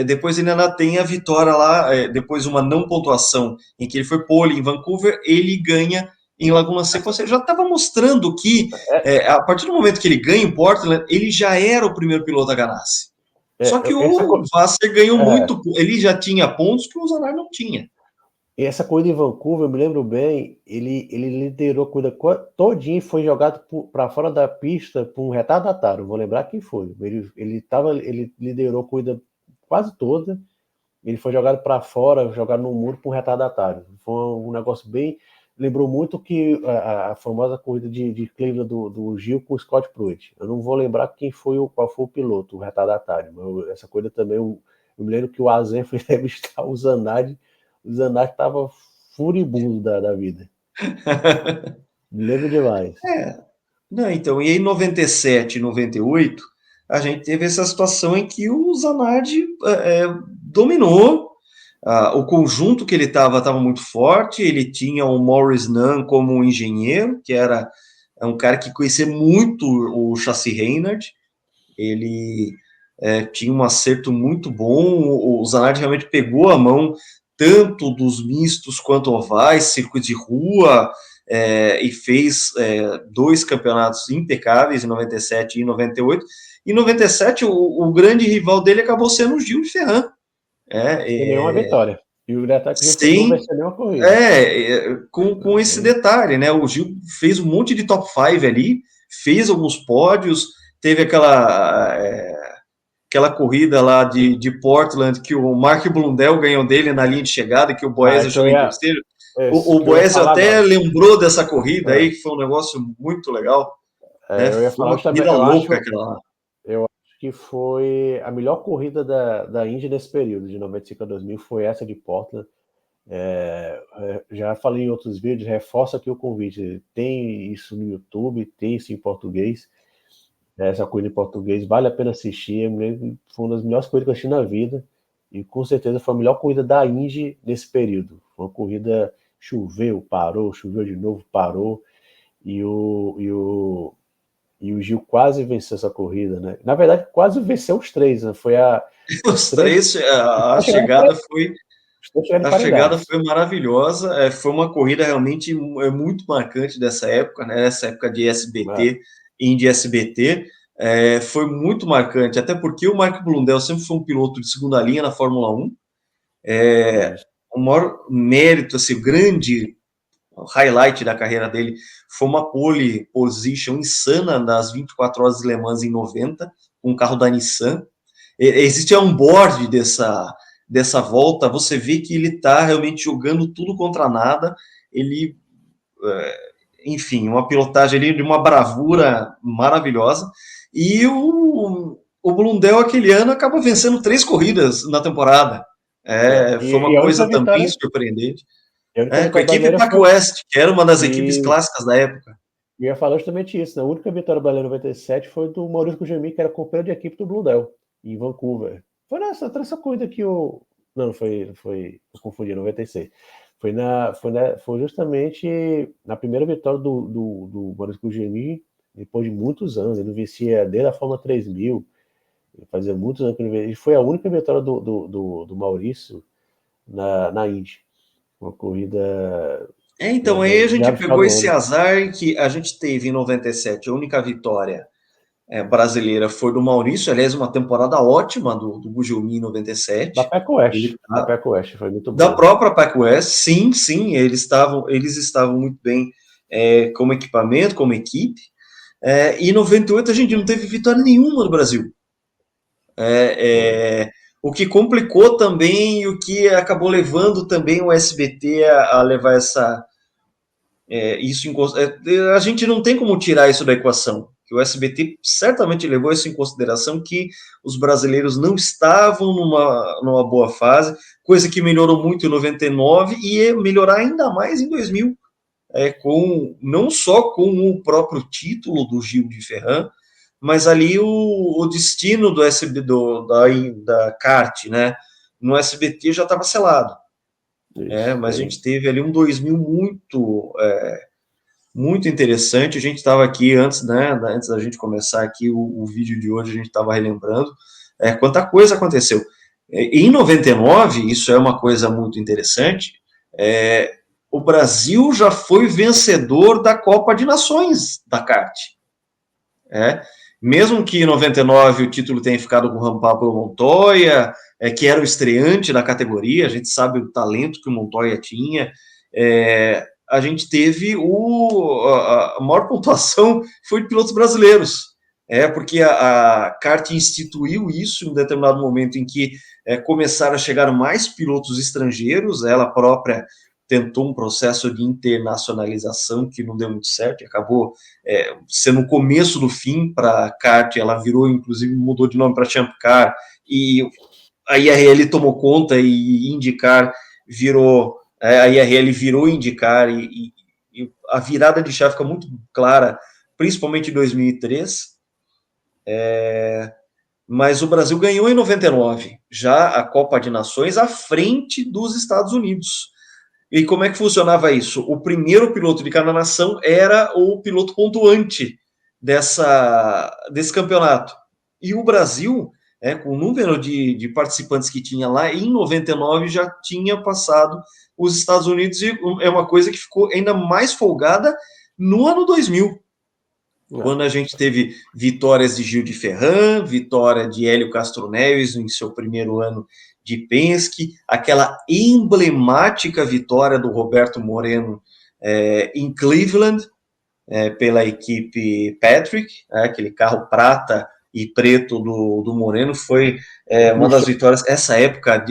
depois ele ainda tem a vitória lá, depois uma não pontuação em que ele foi pole em Vancouver, ele ganha em Laguna Seca, ou seja, já estava mostrando que a partir do momento que ele ganha em Portland, ele já era o primeiro piloto da Ganassi. Só que Essa, o Vasser ganhou é, muito, ele já tinha pontos que o Zanardi não tinha. essa corrida em Vancouver, eu me lembro bem, ele liderou a corrida todinha e foi jogado para fora da pista por um retardatário. Vou lembrar quem foi. Ele liderou a corrida quase toda. Ele foi jogado para fora, jogado no muro por um retardatário. Foi um negócio bem. Lembrou muito que a famosa corrida de Cleveland do Gil com o Scott Pruitt. Eu não vou lembrar qual foi o piloto, o retardatário. Mas essa corrida também, eu me lembro que o Azen foi entrevistar o Zanardi. O Zanardi estava furibundo da vida. Me lembro demais. Não, então, e aí em 97 e 98, a gente teve essa situação em que o Zanardi dominou. O conjunto que ele estava muito forte, ele tinha o Maurice Nunn como um engenheiro, que era um cara que conhecia muito o chassi Reynard, ele tinha um acerto muito bom, o Zanardi realmente pegou a mão tanto dos mistos quanto ovais, circuitos de rua, e fez 2 campeonatos impecáveis em 97 e 98. Em 97, o grande rival dele acabou sendo o Gil de Ferran. Sem nenhuma vitória. E o detalhe é que não Sem venceu nenhuma corrida. com esse detalhe, né? O Gil fez um monte de top 5 ali, fez alguns pódios, teve aquela corrida lá de Portland que o Mark Blundell ganhou dele na linha de chegada, que o Ah, Boesio chegou em terceiro. O que eu ia Boesio falar até agora. lembrou dessa corrida aí, É, que foi um negócio muito legal, né? eu ia Foi falar uma justamente, corrida louca aquela lá. eu acho que foi a melhor corrida da Indy nesse período, de 95 a 2000, foi essa de Portland. Já falei em outros vídeos, reforço aqui o convite. Tem isso no YouTube, tem isso em português. Essa corrida em português vale a pena assistir. Foi uma das melhores corridas que eu assisti na vida. E com certeza foi a melhor corrida da Indy nesse período. Foi uma corrida, choveu, parou, choveu de novo, parou. E o Gil quase venceu essa corrida, né? Na verdade, quase venceu os três, né? Os Os três, três, a os três chegaram a chegada emparelhados. foi maravilhosa. Foi uma corrida realmente muito marcante dessa época, né? Essa época de Né? SBT, Indy SBT. Foi muito marcante, até porque o Mark Blundell sempre foi um piloto de segunda linha na Fórmula 1. Isso. O maior mérito, assim, o grande highlight da carreira dele foi uma pole position insana das 24 horas de Le Mans em 90, com um carro da Nissan. Existe um board dessa volta, você vê que ele está realmente jogando tudo contra nada, ele, enfim, uma pilotagem ali de uma bravura maravilhosa, e o Blundell aquele ano acaba vencendo 3 corridas na temporada. Foi E uma a única coisa também vitória, surpreendente. a única Com a vitória equipe brasileira Pac foi. West, que era uma das equipes E clássicas da época. eu ia falar justamente isso, né? A única vitória brasileira em 97 foi do Maurício Gugelmin, que era companheiro de equipe do Blundell, em Vancouver. Foi nessa corrida que o. Não, eu confundi, 96. Foi justamente na primeira vitória do Maurício Gugelmin, depois de muitos anos. Ele não vencia desde a Fórmula 3000, fazia muitos anos que ele não vencia. E foi a única vitória do Maurício na Indy. Uma corrida, Então, aí a já gente no final pegou do esse ano. azar em que a gente teve em 97, a única vitória brasileira foi do Maurício, aliás, uma temporada ótima do Gugelmin em Da 97. Peco West. Ele Da tá, Peco West, foi muito da boa. própria Pac West, sim, sim, eles estavam muito bem como equipamento, como equipe. E em 98 a gente não teve vitória nenhuma no Brasil. Foi. O que complicou também e o que acabou levando também o SBT a levar isso a gente não tem como tirar isso da equação. Que o SBT certamente levou isso em consideração, que os brasileiros não estavam numa boa fase, coisa que melhorou muito em 99 e ia melhorar ainda mais em 2000, não só com o próprio título do Gil de Ferran, mas ali o destino do SB, da kart, né? No SBT já estava selado. Isso. Mas a gente teve ali um 2000 muito interessante. A gente estava aqui antes, né? Antes da gente começar aqui o vídeo de hoje, a gente estava relembrando quanta coisa aconteceu. Em 99, isso é uma coisa muito interessante. O Brasil já foi vencedor da Copa de Nações da kart. Mesmo que em 99 o título tenha ficado com o Juan Pablo Montoya, que era o estreante da categoria, a gente sabe o talento que o Montoya tinha, a gente teve a maior pontuação foi de pilotos brasileiros, porque a kart instituiu isso em um determinado momento em que começaram a chegar mais pilotos estrangeiros, ela própria tentou um processo de internacionalização que não deu muito certo, e acabou sendo o começo do fim para a kart, ela virou, inclusive mudou de nome para Champ Car, e a IRL tomou conta e IndyCar virou, a IRL virou IndyCar, e a virada de chave fica muito clara, principalmente em 2003, mas o Brasil ganhou em 99, já a Copa de Nações à frente dos Estados Unidos. E como é que funcionava isso? O primeiro piloto de cada nação era o piloto pontuante desse campeonato. E o Brasil, com o número de participantes que tinha lá, em 99 já tinha passado os Estados Unidos, e é uma coisa que ficou ainda mais folgada no ano 2000, quando a gente teve vitórias de Gil de Ferran, vitória de Hélio Castro Neves em seu primeiro ano de Penske, aquela emblemática vitória do Roberto Moreno em Cleveland, pela equipe Patrick, aquele carro prata e preto do Moreno, foi uma das vitórias. Essa época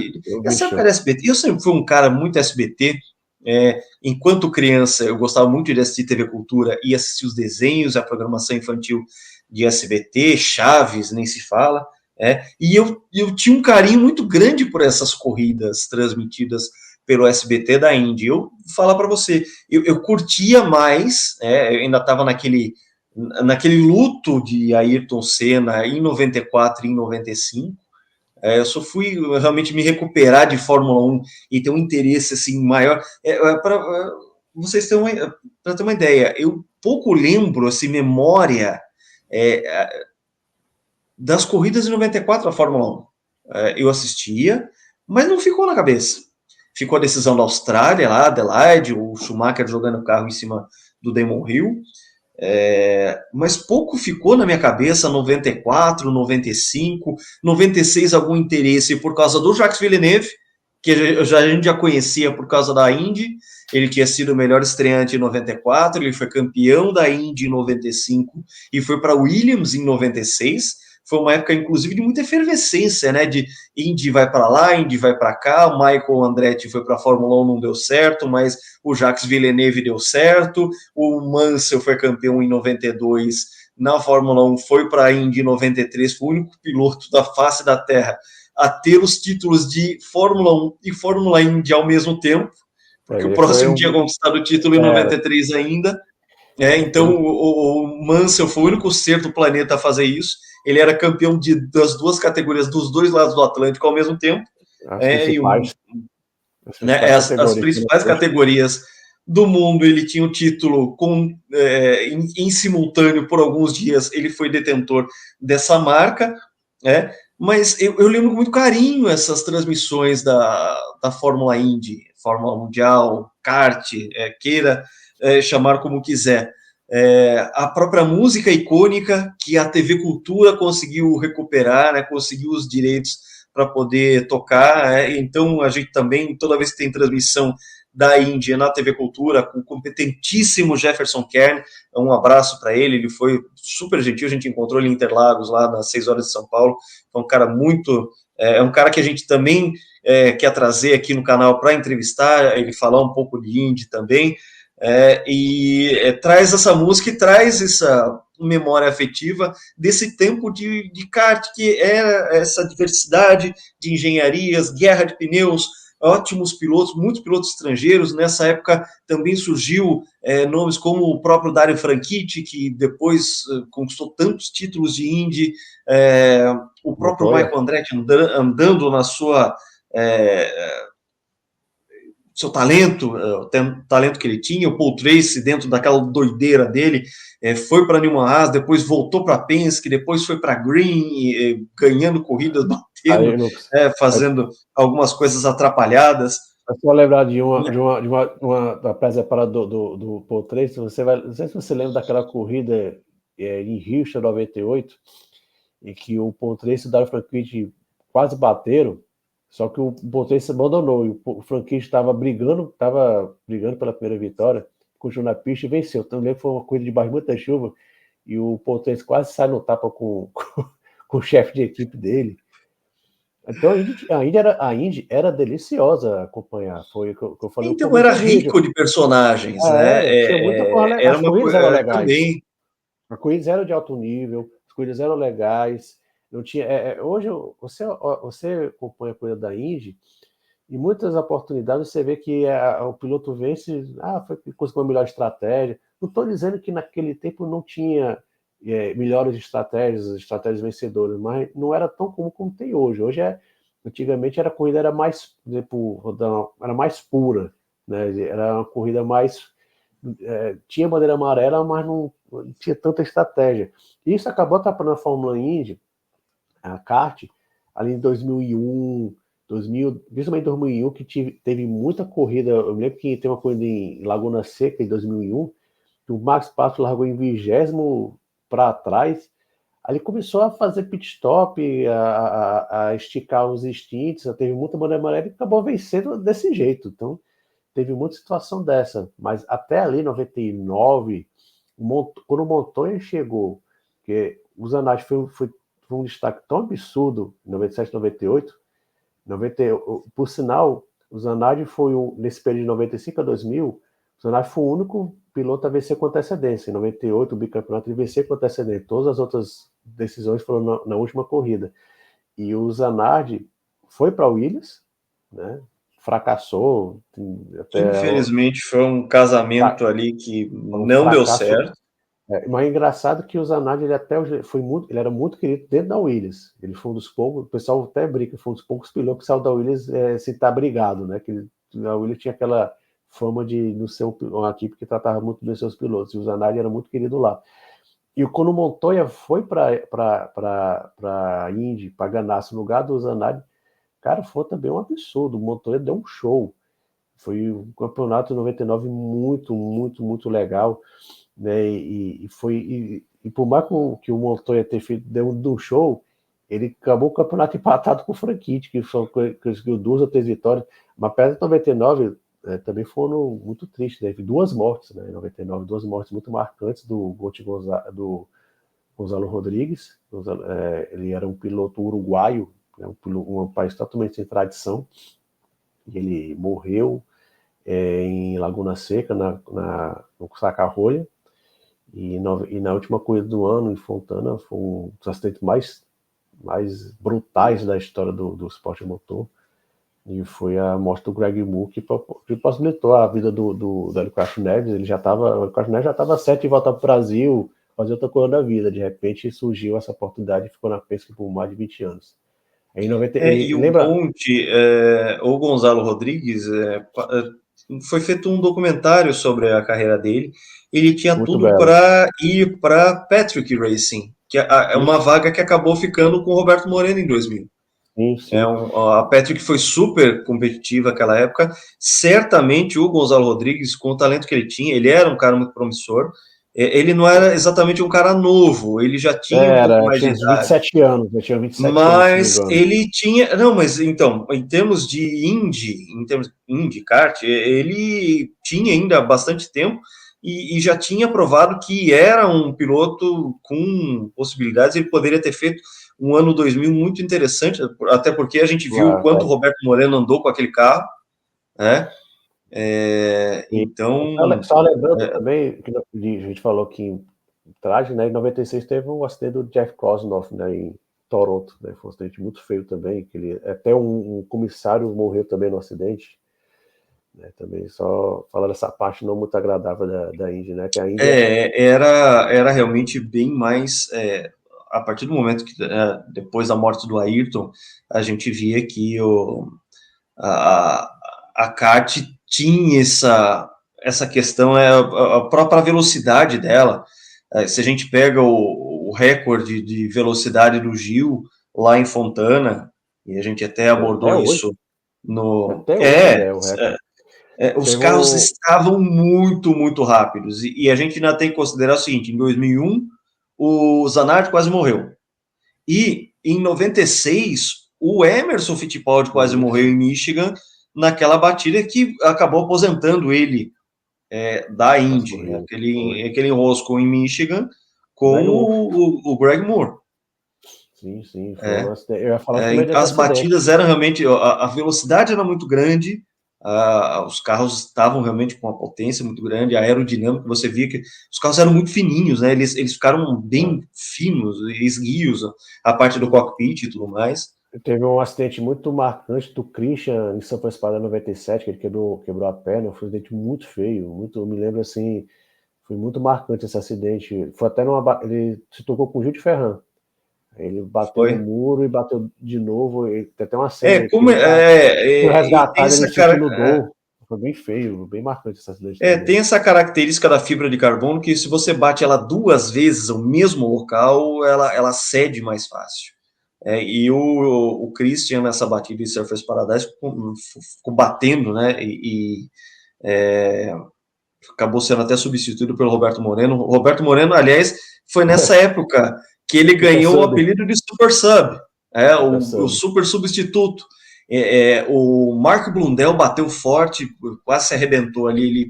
da SBT, eu sempre fui um cara muito SBT. Enquanto criança, eu gostava muito de assistir TV Cultura e assistir os desenhos, a programação infantil de SBT, Chaves, nem se fala. E eu tinha um carinho muito grande por essas corridas transmitidas pelo SBT da Indy. Eu falar para você, eu curtia mais, eu ainda estava naquele luto de Ayrton Senna em 94 e em 95. Eu só fui realmente me recuperar de Fórmula 1 e ter um interesse assim maior. Para vocês ter uma ideia, eu pouco lembro assim memória das corridas de 94 da Fórmula 1. Eu assistia, mas não ficou na cabeça. Ficou a decisão da Austrália, lá, Adelaide, o Schumacher jogando o carro em cima do Damon Hill. Mas pouco ficou na minha cabeça, 94, 95, 96, algum interesse por causa do Jacques Villeneuve, que a gente já conhecia por causa da Indy. Ele tinha sido o melhor estreante em 94, ele foi campeão da Indy em 95 e foi para Williams em 96. Foi uma época, inclusive, de muita efervescência, né? De Indy vai para lá, Indy vai para cá. O Michael Andretti foi para a Fórmula 1, não deu certo, mas o Jacques Villeneuve deu certo. O Mansell foi campeão em 92 na Fórmula 1, foi para a Indy em 93, foi o único piloto da face da Terra a ter os títulos de Fórmula 1 e Fórmula Indy ao mesmo tempo, porque o próximo tinha conquistado o título em 93 ainda. Então o Mansell foi o único ser do planeta a fazer isso. Ele era campeão das duas categorias, dos dois lados do Atlântico ao mesmo tempo. As principais categorias do mundo, ele tinha o título em simultâneo por alguns dias, ele foi detentor dessa marca, mas eu lembro com muito carinho essas transmissões da Fórmula Indy, Fórmula Mundial, kart, queira chamar como quiser. A própria música icônica que a TV Cultura conseguiu recuperar, né, conseguiu os direitos para poder tocar. Então, a gente também, toda vez que tem transmissão da Índia na TV Cultura, com o competentíssimo Jefferson Kern, um abraço para ele, ele foi super gentil, a gente encontrou ele em Interlagos, lá nas 6 horas de São Paulo, é um cara muito... um cara que a gente também quer trazer aqui no canal para entrevistar, ele falar um pouco de Indy também, traz essa música e traz essa memória afetiva desse tempo de kart, que era essa diversidade de engenharias, guerra de pneus, ótimos pilotos, muitos pilotos estrangeiros. Nessa época também surgiu nomes como o próprio Dario Franchitti, que depois conquistou tantos títulos de Indy, o próprio Michael Andretti andando na sua... seu talento, o talento que ele tinha, o Paul Tracy dentro daquela doideira dele, foi para Newman Haas, depois voltou para Penske, depois foi para Green, ganhando corridas, batendo, fazendo algumas coisas atrapalhadas. Eu só lembrar de uma pré-separada do Paul Tracy, não sei se você lembra daquela corrida em Houston, 98, em que o Paul Tracy e o Dario Franchitti quase bateram, só que o Paul Tracy abandonou, e o Franchitti estava brigando pela primeira vitória, continuou na pista e venceu. Então, eu lembro que foi uma corrida de muita chuva, e o Paul Tracy quase sai no tapa com o chefe de equipe dele. Então a Indy era deliciosa acompanhar, foi o que eu falei. Então era rico de personagens, né? Tinha muita coisa, era as corridas eram legais. Também. As corridas eram de alto nível, as corridas eram legais. Não tinha, hoje você acompanha a corrida da Indy, e muitas oportunidades você vê que o piloto vence, foi conseguiu uma melhor estratégia. Não estou dizendo que naquele tempo não tinha melhores estratégias vencedoras, mas não era tão comum como tem hoje. Antigamente a corrida era mais, era mais pura, né? Era uma corrida mais tinha bandeira amarela, mas não tinha tanta estratégia. Isso acabou atrapalhando a Fórmula Indy, a kart, ali em 2001, principalmente em 2001, que teve muita corrida. Eu me lembro que teve uma corrida em Laguna Seca em 2001, que o Max Pasto largou em 20º para trás. Aí ele começou a fazer pit stop, a esticar os instintos, teve muita bandeira amarela e acabou vencendo desse jeito. Então, teve muita situação dessa. Mas até ali, 99, Quando o Montoya chegou, que o Zanetti foi um destaque tão absurdo em 97, 98, 90, por sinal, o Zanardi foi, nesse período de 95 a 2000, o Zanardi foi o único piloto a vencer com antecedência. Em 98, o bicampeonato, ele venceu com antecedência. Todas as outras decisões foram na última corrida. E o Zanardi foi para a Williams, né? Fracassou. Infelizmente foi um casamento ali que não deu certo. Mas é engraçado que o Zanardi, ele até ele era muito querido dentro da Williams. Ele foi um dos poucos, o pessoal até brinca, foi um dos poucos pilotos que saiu da Williams sem estar brigado, né? Que a Williams tinha aquela fama de não ser uma equipe que tratava muito bem seus pilotos, e o Zanardi era muito querido lá. E quando o Montoya foi para a Indy, para Ganassi, no lugar do Zanardi, cara, foi também um absurdo. O Montoya deu um show. Foi um campeonato de 99 muito, muito, muito legal. Né, e por mais que o Montoya ter feito deu um show, ele acabou o campeonato empatado com o Franchitti, que conseguiu 2 ou 3 vitórias, mas perto de 99 também foram muito tristes, né? 2 mortes, né, em 99, 2 mortes muito marcantes do Gonzalo Rodrigues. Ele era um piloto uruguaio, né, um país totalmente sem tradição, e ele morreu em Laguna Seca, no Sacarrolha. E na última corrida do ano, em Fontana, foi um dos acidentes mais brutais da história do esporte motor. E foi a morte do Greg Moore que possibilitou a vida do Hélio Castro Neves. O Hélio Castro Neves já estava certo de voltar para o Brasil, fazer outra coisa da vida. De repente surgiu essa oportunidade e ficou na Penske por mais de 20 anos. Em 90, e lembra? O Gonzalo Rodrigues, foi feito um documentário sobre a carreira dele. Ele tinha Muito tudo para ir para Patrick Racing, que é uma vaga que acabou ficando com o Roberto Moreno em 2000. Sim. A Patrick foi super competitiva naquela época. Certamente o Gonzalo Rodrigues, com o talento que ele tinha, ele era um cara muito promissor. Ele não era exatamente um cara novo, ele já tinha um pouco mais de idade. 27 anos, eu tinha 27 mas anos. Ele tinha. Não, mas então, em termos de IndyCart, ele tinha ainda bastante tempo e já tinha provado que era um piloto com possibilidades. Ele poderia ter feito um ano 2000 muito interessante, até porque a gente viu o quanto o Roberto Moreno andou com aquele carro, né? Então. Só lembrando também, que a gente falou que em traje, né, em 96 teve um acidente do Jeff Krosnoff, né, em Toronto, né, foi um acidente muito feio também, que até um comissário morreu também no acidente, né, também só falando essa parte não muito agradável da Indy, né, que a Indy era realmente bem mais, a partir do momento que, depois da morte do Ayrton, a gente via que a kart tinha essa questão, a própria velocidade dela. Se a gente pega o recorde de velocidade do Gil lá em Fontana, e a gente até abordou isso no. Os carros estavam muito, muito rápidos. E a gente ainda tem que considerar o seguinte: em 2001, o Zanardi quase morreu. E em 96, o Emerson Fittipaldi quase morreu em Michigan, naquela batida que acabou aposentando ele da Indy, aquele enrosco em Michigan com o Greg Moore. Sim. Eu ia falar as batidas eram realmente, a velocidade era muito grande, os carros estavam realmente com uma potência muito grande, a aerodinâmica, você via que os carros eram muito fininhos, né? Eles ficaram bem finos, esguios, a parte do cockpit e tudo mais. Teve um acidente muito marcante do Christian em São Francisco em 97, que ele quebrou a perna, foi um acidente muito feio, eu me lembro assim, foi muito marcante esse acidente, foi até ele se tocou com o Gil de Ferran, ele bateu no muro e bateu de novo, tem até uma cena resgatado, ele sentindo dor, foi bem feio, bem marcante esse acidente. Tem essa característica da fibra de carbono, que se você bate ela 2 vezes no mesmo local, ela cede mais fácil. E o Christian, nessa batida de Surface Paradise, ficou batendo, né? Acabou sendo até substituído pelo Roberto Moreno. O Roberto Moreno, aliás, foi nessa época que ele ganhou o apelido de Super Sub, o super substituto. O Mark Blundell bateu forte, quase se arrebentou ali, ele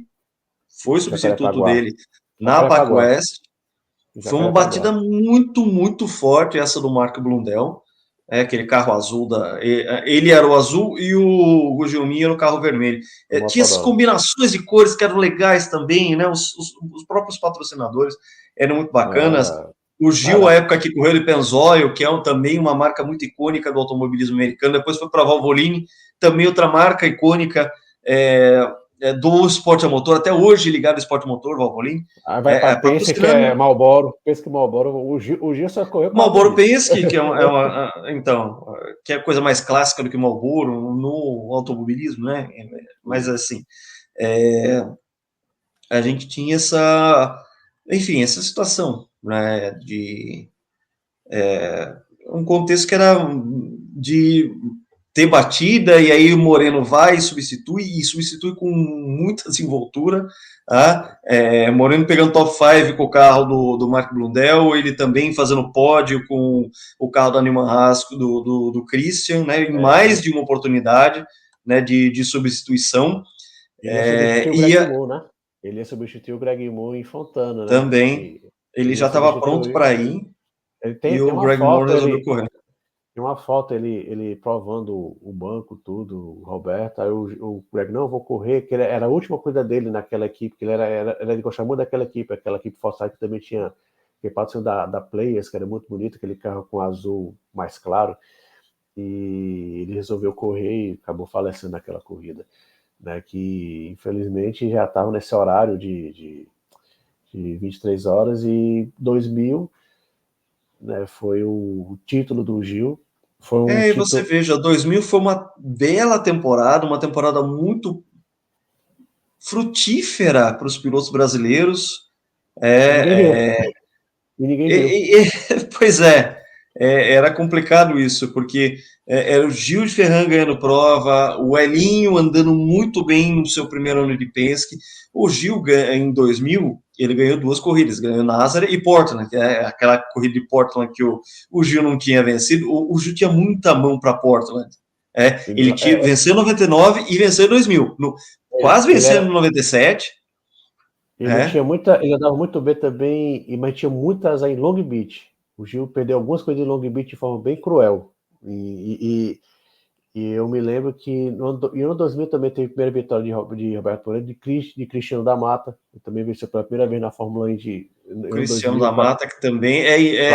foi substituto dele na PacWest. Foi uma batida Jacarepaguá. muito, muito forte essa do Marco Blundell. Aquele carro azul ele era o azul e o Gilminho era o carro vermelho. O Tinha essas Motorola. combinações de cores que eram legais também, né? Os próprios patrocinadores eram muito bacanas. O Gil, a época que correu de Pennzoil, que é também uma marca muito icônica do automobilismo americano, depois foi para a Valvoline, também outra marca icônica do esporte a motor, até hoje ligado ao esporte a motor, Valvoline. Aí vai para Penske, que é Marlboro. Penske, Marlboro. O Gil só correu com Marlboro Penske, que então, que é a coisa mais clássica do que Marlboro no automobilismo, né? Mas assim, a gente tinha enfim, essa situação, né? De um contexto que era de ter batida, e aí o Moreno vai e substitui com muita desenvoltura. Moreno pegando top 5 com o carro do Mark Blundell, ele também fazendo pódio com o carro da Newman Haas do Christian, né, em mais de uma oportunidade, né, de substituição. Ele ia substituir o Greg Moore, né? Ele ia substituir o Greg Moore em Fontana, né? Também, ele já estava pronto para ir, e o Greg Moore resolveu correr. Tem uma foto ele provando o banco, tudo, o Roberto. Aí o Greg, não, eu vou correr, que era a última coisa dele naquela equipe, que ele gostava muito daquela equipe Forsyth, que também tinha, que patrocínio da Players, que era muito bonito, aquele carro com azul mais claro, e ele resolveu correr e acabou falecendo naquela corrida, né, que infelizmente já estava nesse horário de 23 horas, e 2000, né, foi o título do Gil. E você veja, 2000 foi uma bela temporada, uma temporada muito frutífera para os pilotos brasileiros. Ninguém viu. Pois era complicado isso, porque era o Gil de Ferran ganhando prova, o Elinho andando muito bem no seu primeiro ano de Penske. O Gil, em 2000, ele ganhou 2 corridas, ganhou Nazaré e Portland, que é aquela corrida de Portland que o Gil não tinha vencido. O Gil tinha muita mão para Portland. Ele venceu em 99 e venceu em 2000. Quase vencendo em 97. Ele andava muito bem também, mas tinha muitas aí em Long Beach. O Gil perdeu algumas coisas em Long Beach de forma bem cruel. E eu me lembro que no ano 2000 também teve a primeira vitória de Roberto Moreno, de Cristiano da Mata, que também venceu pela primeira vez na Fórmula 1 de Cristiano da Mata, que também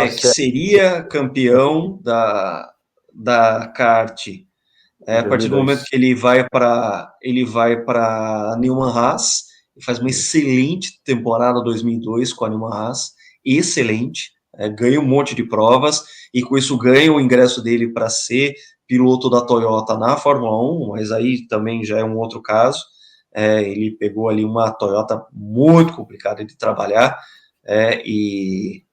que seria campeão da kart. A partir do momento que ele vai para a Newman Haas, e faz uma excelente temporada 2002 com a Newman Haas, excelente, ganha um monte de provas, e com isso ganha o ingresso dele para ser piloto da Toyota na Fórmula 1, mas aí também já é um outro caso. Ele pegou ali uma Toyota muito complicada de trabalhar, e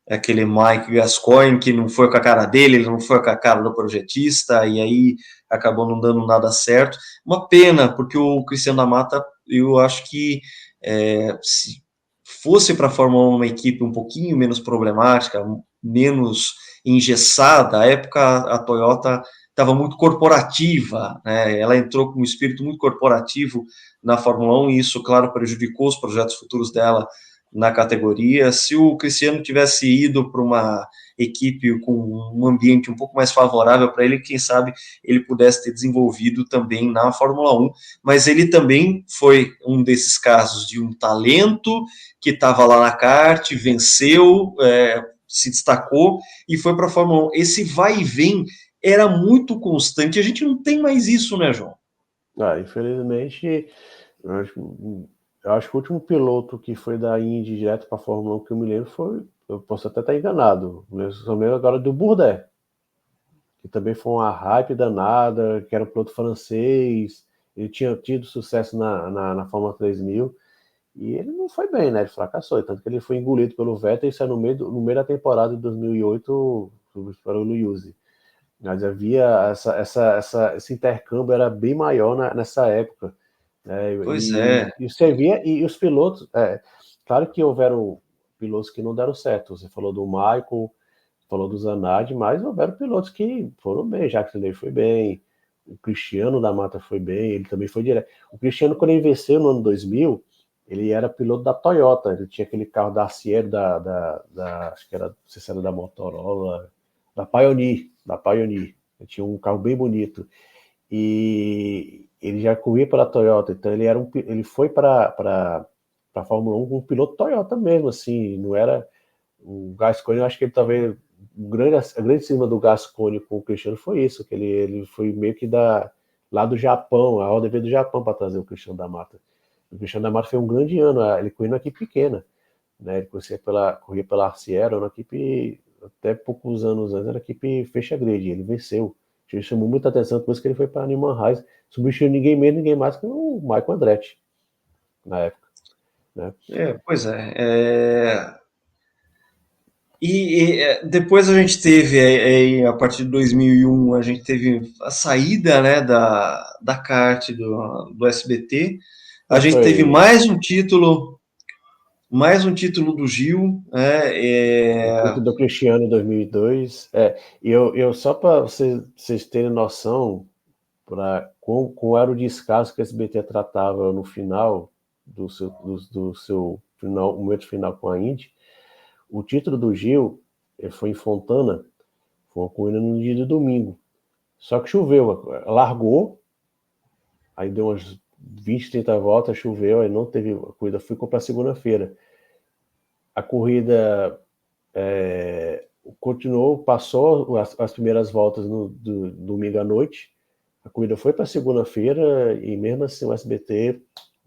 aquele Mike Gascoigne, que não foi com a cara dele, ele não foi com a cara do projetista, e aí acabou não dando nada certo. Uma pena, porque o Cristiano da Mata, eu acho que se fosse para a Fórmula 1 uma equipe um pouquinho menos problemática, menos engessada, à época a Toyota estava muito corporativa, né? Ela entrou com um espírito muito corporativo na Fórmula 1, e isso, claro, prejudicou os projetos futuros dela na categoria. Se o Cristiano tivesse ido para uma equipe com um ambiente um pouco mais favorável para ele, quem sabe ele pudesse ter desenvolvido também na Fórmula 1, mas ele também foi um desses casos de um talento que estava lá na kart, venceu, se destacou e foi para a Fórmula 1. Esse vai e vem era muito constante, a gente não tem mais isso, né, João? Infelizmente, eu acho que o último piloto que foi da Indy direto para a Fórmula 1 que eu me lembro foi, eu posso até estar enganado, eu só lembro agora do Bourdais, que também foi uma hype danada, que era um piloto francês, ele tinha tido sucesso na Fórmula 3000, e ele não foi bem, né? Ele fracassou, tanto que ele foi engolido pelo Vettel e saiu no meio da temporada de 2008 para o Liuzzi. Mas havia esse intercâmbio era bem maior nessa época. Pois E você via, e os pilotos, claro que houveram pilotos que não deram certo. Você falou do Michael, falou do Zanardi, mas houveram pilotos que foram bem. Jacques Villeneuve foi bem, o Cristiano da Mata foi bem, ele também foi direto. O Cristiano, quando ele venceu no ano 2000, ele era piloto da Toyota, ele tinha aquele carro da Sierra, acho que era, não sei se era da Motorola, da Pioneer. Ele tinha um carro bem bonito. E ele já corria pela Toyota, então ele foi para a Fórmula 1 com um piloto Toyota mesmo, assim, não era o Gasconi. Eu acho que ele talvez a grande cima do Gasconi com o Cristiano foi isso, que ele foi meio que lá do Japão, a roda veio do Japão para trazer o Cristiano da Mata. O Cristiano da Mata foi um grande ano, ele corria numa equipe pequena, né? Ele corria pela Sierra, uma equipe, até poucos anos antes, era a equipe fecha grade, ele venceu. Ele chamou muita atenção depois que ele foi para a Neyman Reis, substituiu ninguém menos, ninguém mais que o Michael Andretti, na época, né? Pois é. Depois a gente teve, a partir de 2001, a gente teve a saída, né, da kart do SBT. A E gente teve foi mais um título do Gil, o título do Cristiano em 2002. E eu só para vocês terem noção, como era o descaso que a SBT tratava no final do seu final, momento final com a Indy. O título do Gil foi em Fontana, foi uma corrida no dia de domingo. Só que choveu, largou, aí deu umas 20, 30 voltas, choveu, aí não teve, a corrida ficou para segunda-feira. A corrida continuou, passou as primeiras voltas no domingo à noite, a corrida foi para segunda-feira e mesmo assim o SBT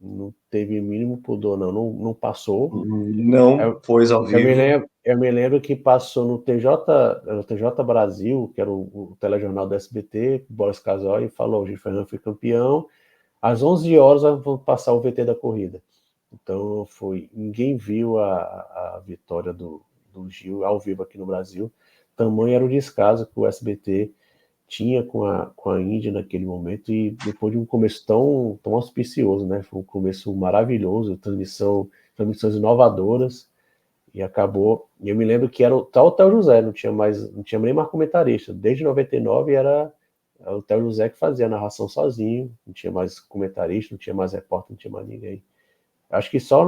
não teve mínimo pudor, não passou. não Eu, pôs ao eu me vivo. lembro, eu me lembro que passou no TJ Brasil, que era o telejornal do SBT, Boris Casoy, e falou: o Gil Fernando foi campeão, às 11 horas vão passar o VT da corrida. Então ninguém viu a vitória do Gil ao vivo aqui no Brasil. Tamanho era o descaso que o SBT tinha com a Índia naquele momento, e depois de um começo tão auspicioso, né? Foi um começo maravilhoso, transmissões inovadoras, e acabou. E eu me lembro que era o Theo José, não tinha nem mais comentarista. Desde 99 era o Theo José que fazia a narração sozinho, não tinha mais comentarista, não tinha mais repórter, não tinha mais ninguém. Acho que só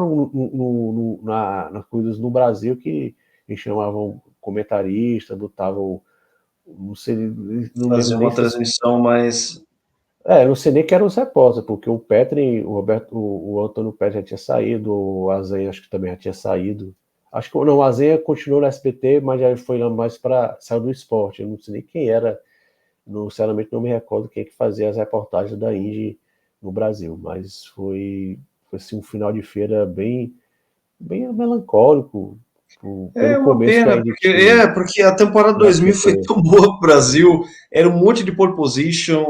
nas coisas no Brasil que eles chamavam comentarista, botavam. Não sei, não lembro Fazer nem uma se. transmissão mais. Não sei nem que eram os repórteres, porque o Petri, o Roberto, o Antônio Petri já tinha saído, o Azenha acho que também já tinha saído. Acho que não, o Azenha continuou no SBT, mas já foi lá mais para. Saiu do esporte. Eu não sei nem quem era, sinceramente não me recordo quem é que fazia as reportagens da Indy no Brasil, mas foi assim, um final de feira bem, bem melancólico, É pelo uma começo que a pena, Indy porque, tinha porque a temporada no 2000 foi SBT. tão boa para o Brasil, era um monte de pole position,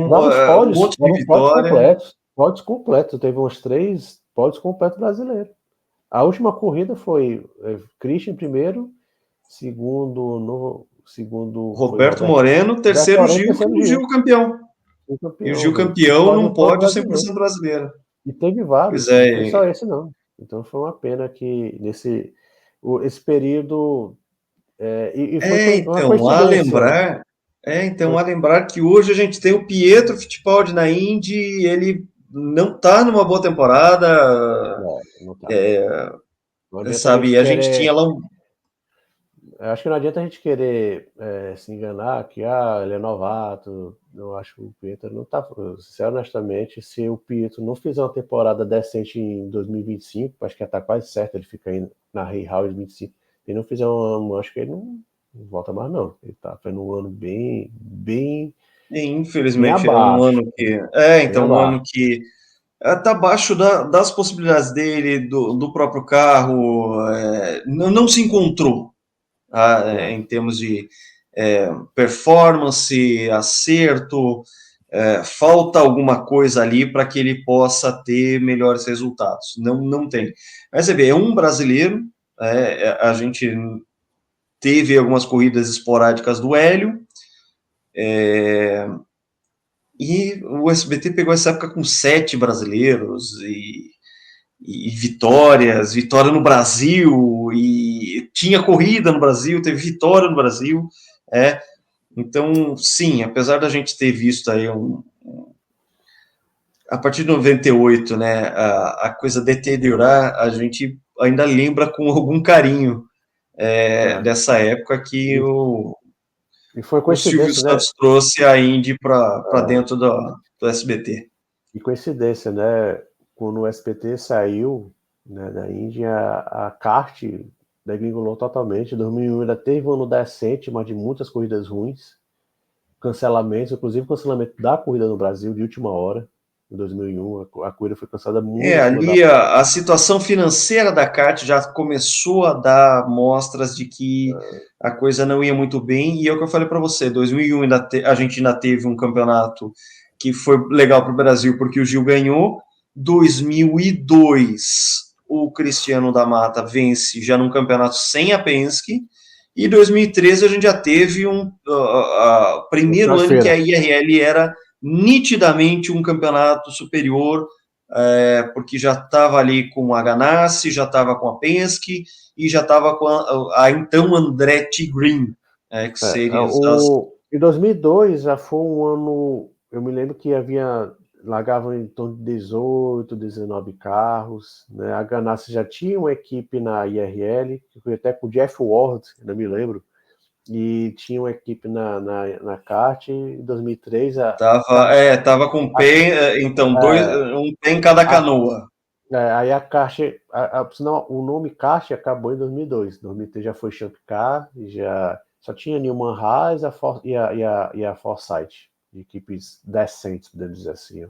Vários um pódios, monte de foram vitória. pódios completos, teve uns 3 pódios completos brasileiros. A última corrida foi Christian em primeiro, segundo foi Roberto Moreno, Roberto terceiro Moreno, Gil e terceiro o Gil Gil, campeão. o E o campeão, Gil os três campeão num pódios foram pódio brasileiros. 100% brasileiro. E teve Pois vários, não foi só é, esse não. Então foi uma pena que esse período, e foi uma então, a coincidência. lembrar, Foi, a lembrar que hoje a gente tem o Pietro Fittipaldi na Indy, ele não está numa boa temporada, não tá. Não adianta a sabe? gente A gente tinha querer. lá Acho que não adianta a gente querer se enganar que ele é novato. Eu acho que o Pietro não tá. Sinceramente, se o Pietro não fizer uma temporada decente em 2025, acho que já tá quase certo ele fica aí na Rei House 25. Se ele não fizer acho que ele não volta mais, não. Ele tá fazendo um ano bem, bem, bem infelizmente, é um abaixo. ano que. Bem Então, um ano abaixo. que está abaixo das possibilidades dele, do próprio carro, não se encontrou Não. em termos de performance, acerto, falta alguma coisa ali para que ele possa ter melhores resultados. Não tem. Mas você vê, é um brasileiro, a gente teve algumas corridas esporádicas do Hélio, e o SBT pegou essa época com 7 brasileiros e vitórias, vitória no Brasil, e tinha corrida no Brasil, teve vitória no Brasil. É. Então, sim, apesar da gente ter visto aí a partir de 98, né, a coisa deteriorar, a gente ainda lembra com algum carinho É. dessa época que E, e foi o Silvio coincidência, né? Santos trouxe a Indy para É, dentro do SBT. e coincidência, né? Quando o SBT saiu, né, da Índia, a kart degringolou totalmente. Em 2001 ainda teve um ano decente, mas de muitas corridas ruins. Cancelamentos, inclusive cancelamento da corrida no Brasil de última hora. Em 2001, a corrida foi cancelada muito em cima da. Ali a situação financeira da kart já começou a dar mostras de que a coisa não ia muito bem, e é o que eu falei para você, 2001 a gente ainda teve um campeonato que foi legal para o Brasil, porque o Gil ganhou, 2002 o Cristiano da Mata vence já num campeonato sem a Penske, e 2013 a gente já teve um primeiro ano que Feira. a IRL era nitidamente um campeonato superior, porque já estava ali com a Ganassi, já estava com a Penske e já estava com a então Andretti Green, que seriam Em 2002 já foi um ano. Eu me lembro que largavam em torno de 18, 19 carros. Né? A Ganassi já tinha uma equipe na IRL, que foi até com o Jeff Ward, ainda me lembro, e tinha uma equipe na kart. Em 2003, tava com PEN, então um PEN em cada a, canoa. aí a kart, senão, o nome kart acabou em 2002. 2003 já foi Champ Car, já só tinha Newman Haas e a Forsyth, equipes decentes, podemos dizer assim.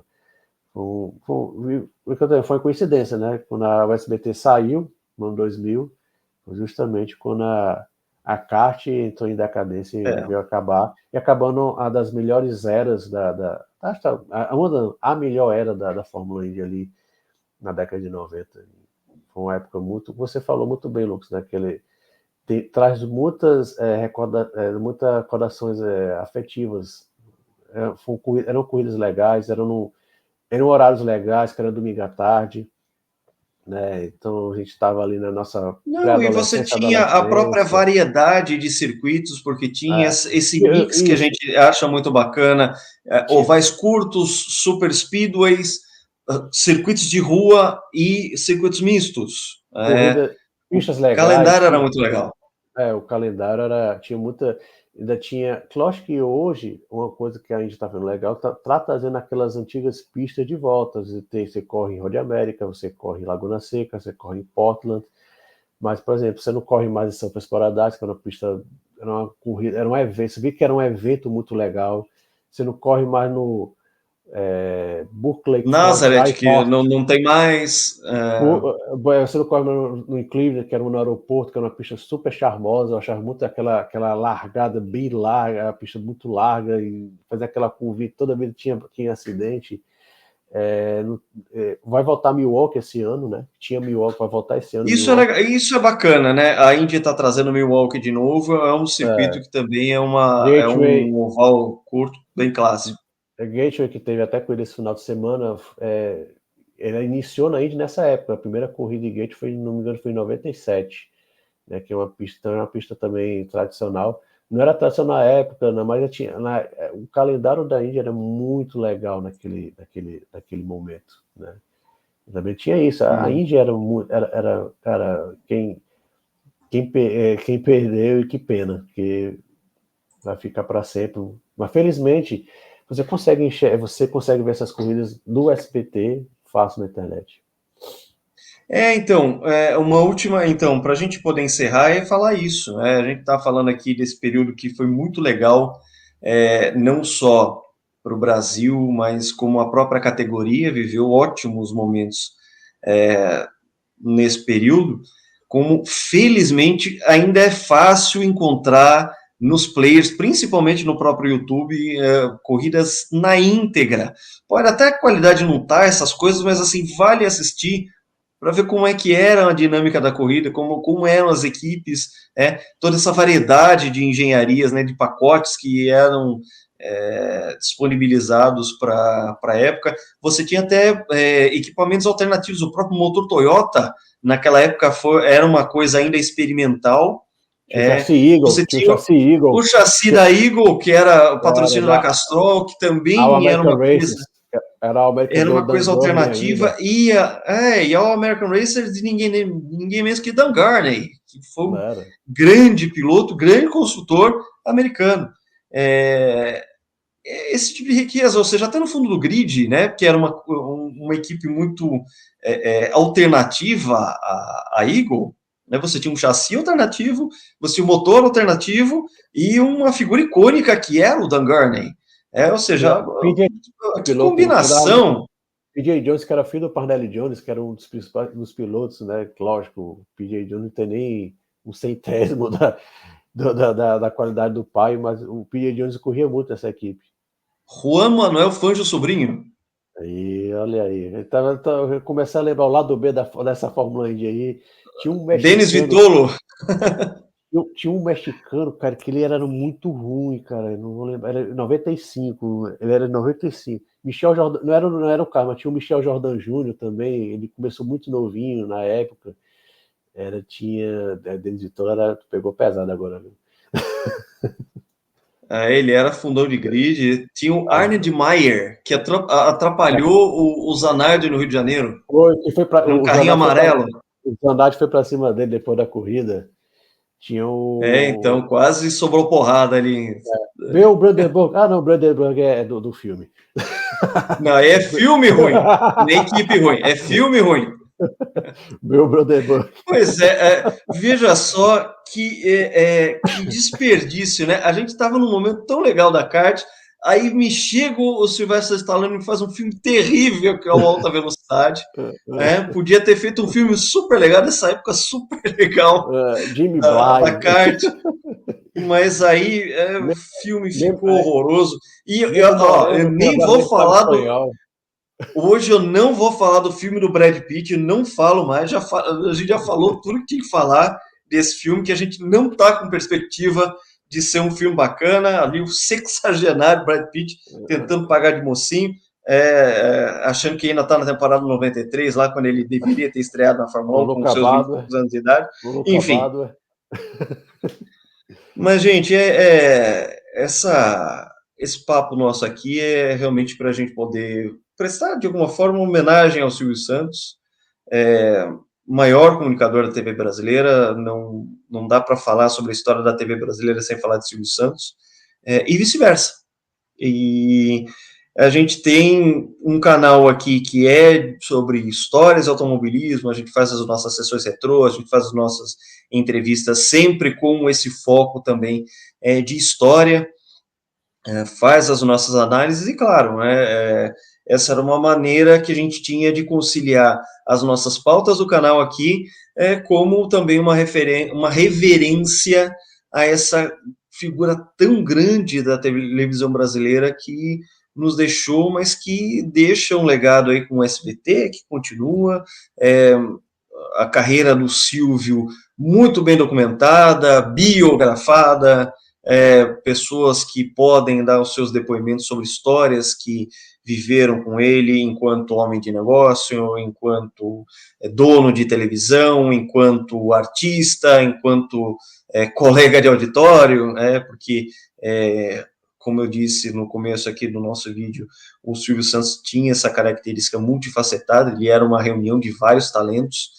Foi coincidência, né? Quando a USBT saiu, no ano 2000, foi justamente quando a kart entrou em decadência e veio acabar, e acabando a das melhores eras a melhor era da Fórmula Indy ali na década de 90. Foi uma época muito. Você falou muito bem, Lucas, né? Que ele traz muitas recordações afetivas. Eram corridas legais, eram horários legais, que era domingo à tarde. Né? Então a gente estava ali na nossa Não, e você pré-adolescência, tinha a própria adolescência. variedade de circuitos, porque tinha esse mix que a Isso, gente acha muito bacana, ovais curtos, super speedways, circuitos de rua e circuitos mistos. corrida, O pistas legais. calendário era muito legal. O calendário tinha muita. Ainda tinha. Lógico que hoje, uma coisa que a gente está vendo legal, tá trazendo aquelas antigas pistas de volta. Você corre em Road América, você corre em Laguna Seca, você corre em Portland. Mas, por exemplo, você não corre mais em São Francisco, que era uma pista. Era uma corrida, era um evento. Você vê que era um evento muito legal. Você não corre mais no Berkeley Nazareth, que Dryport. não tem mais. Você não corre no Cleveland, que era no aeroporto, que era uma pista super charmosa. Eu achava muito aquela largada bem larga, a pista muito larga, e fazer aquela curva, toda vez tinha acidente. Vai voltar Milwaukee esse ano, né? Tinha Milwaukee, vai voltar esse ano Milwaukee. Isso é bacana, né? A Indy está trazendo Milwaukee de novo, é um circuito que também é Gateway, um oval curto, bem clássico. Gateway, que teve até corrida esse final de semana, ela iniciou na Indy nessa época. A primeira corrida de Gateway, foi, não me engano, foi em 97, né? Que é uma pista também tradicional. Não era tradicional na época, não, mas o calendário da Indy era muito legal naquele momento, né? Também tinha isso. A Indy era muito, cara, quem perdeu e que pena, porque vai ficar para sempre. Mas felizmente você consegue ver essas corridas do SBT fácil na internet. Então, uma última, então, para a gente poder encerrar é falar isso, né? A gente está falando aqui desse período que foi muito legal, não só para o Brasil, mas como a própria categoria viveu ótimos momentos nesse período, como felizmente ainda é fácil encontrar nos players, principalmente no próprio YouTube, corridas na íntegra. Pode até a qualidade não estar, essas coisas, mas assim, vale assistir para ver como é que era a dinâmica da corrida, como eram as equipes, toda essa variedade de engenharias, né, de pacotes que eram disponibilizados para a época. Você tinha até equipamentos alternativos, o próprio motor Toyota, naquela época era uma coisa ainda experimental. Tinha o chassi Eagle, Você tinha Eagle, o chassi da Eagle, que era o patrocínio da da Castrol, que Our também era American uma coisa. Races, Era o American era uma Dan coisa Gurney alternativa, ainda. e ao American Racer de ninguém menos que Dan Gurney, que foi Não um era? grande piloto, grande construtor americano. É, esse tipo de riqueza, ou seja, até no fundo do grid, né, que era uma equipe muito alternativa à Eagle, né, você tinha um chassi alternativo, você tinha um motor alternativo e uma figura icônica que era o Dan Gurney. Ou seja, PJ, que piloto, combinação. PJ Jones, que era filho do Parnelli Jones, que era um dos principais dos pilotos, né? Lógico, o PJ Jones não tem nem um centésimo da qualidade do pai, mas o PJ Jones corria muito nessa equipe. Juan Manuel Fangio Sobrinho. E olha aí, eu comecei a lembrar o lado B dessa Fórmula Indy aí. Tinha um Denis mexicano, Vitolo. tinha um mexicano, cara, que ele era muito ruim, cara. Eu não vou lembrar, era 95, ele era 95. Michel Jordan, não era o cara, mas tinha o Michel Jordan Júnior também. Ele começou muito novinho na época. Denis Vitória pegou pesado agora, viu? Ele era fundão de grid. Tinha o Ah, Arne de Meyer, que atrapalhou o Zanardi no Rio de Janeiro. Era um O carrinho Zanardi amarelo. foi pra cima dele depois da corrida. Tinha o. Então, quase sobrou porrada ali. Meu Brandenburg. Ah, não, Brandenburg é do filme. Não, é filme ruim. Nem equipe ruim. É filme ruim. Meu Brandenburg. Pois veja só que desperdício, né? A gente estava num momento tão legal da kart, aí me chega o Sylvester Stallone e faz um filme terrível que é o Alta Velocidade. Podia ter feito um filme super legal, nessa época super legal Jimmy da Bly. kart, mas aí o Mesmo, filme ficou é, horroroso. E mesmo eu Moreno, que nem agora vou nem fala falar do. espanhol. Hoje eu não vou falar do filme do Brad Pitt, eu não falo mais. A gente já falou tudo que tinha que falar desse filme, que a gente não está com perspectiva de ser um filme bacana. Ali o sexagenário Brad Pitt tentando pagar de mocinho, achando que ainda está na temporada 93, lá quando ele deveria ter estreado na Fórmula O 1 com Luca seus 20 e Badoer. poucos anos de idade. O Luca Enfim, Badoer. mas, gente, esse papo nosso aqui é realmente para a gente poder prestar, de alguma forma, uma homenagem ao Silvio Santos, maior comunicador da TV brasileira. Não dá para falar sobre a história da TV brasileira sem falar de Silvio Santos, e vice-versa. E a gente tem um canal aqui que é sobre histórias de automobilismo, a gente faz as nossas sessões retrô, a gente faz as nossas entrevistas sempre com esse foco também de história, faz as nossas análises e, claro, essa era uma maneira que a gente tinha de conciliar as nossas pautas do canal aqui, como também uma reverência a essa figura tão grande da televisão brasileira que nos deixou, mas que deixa um legado aí com o SBT, que continua, a carreira do Silvio muito bem documentada, biografada, pessoas que podem dar os seus depoimentos sobre histórias que viveram com ele enquanto homem de negócio, enquanto dono de televisão, enquanto artista, enquanto colega de auditório, porque, como eu disse no começo aqui do nosso vídeo, o Silvio Santos tinha essa característica multifacetada, ele era uma reunião de vários talentos,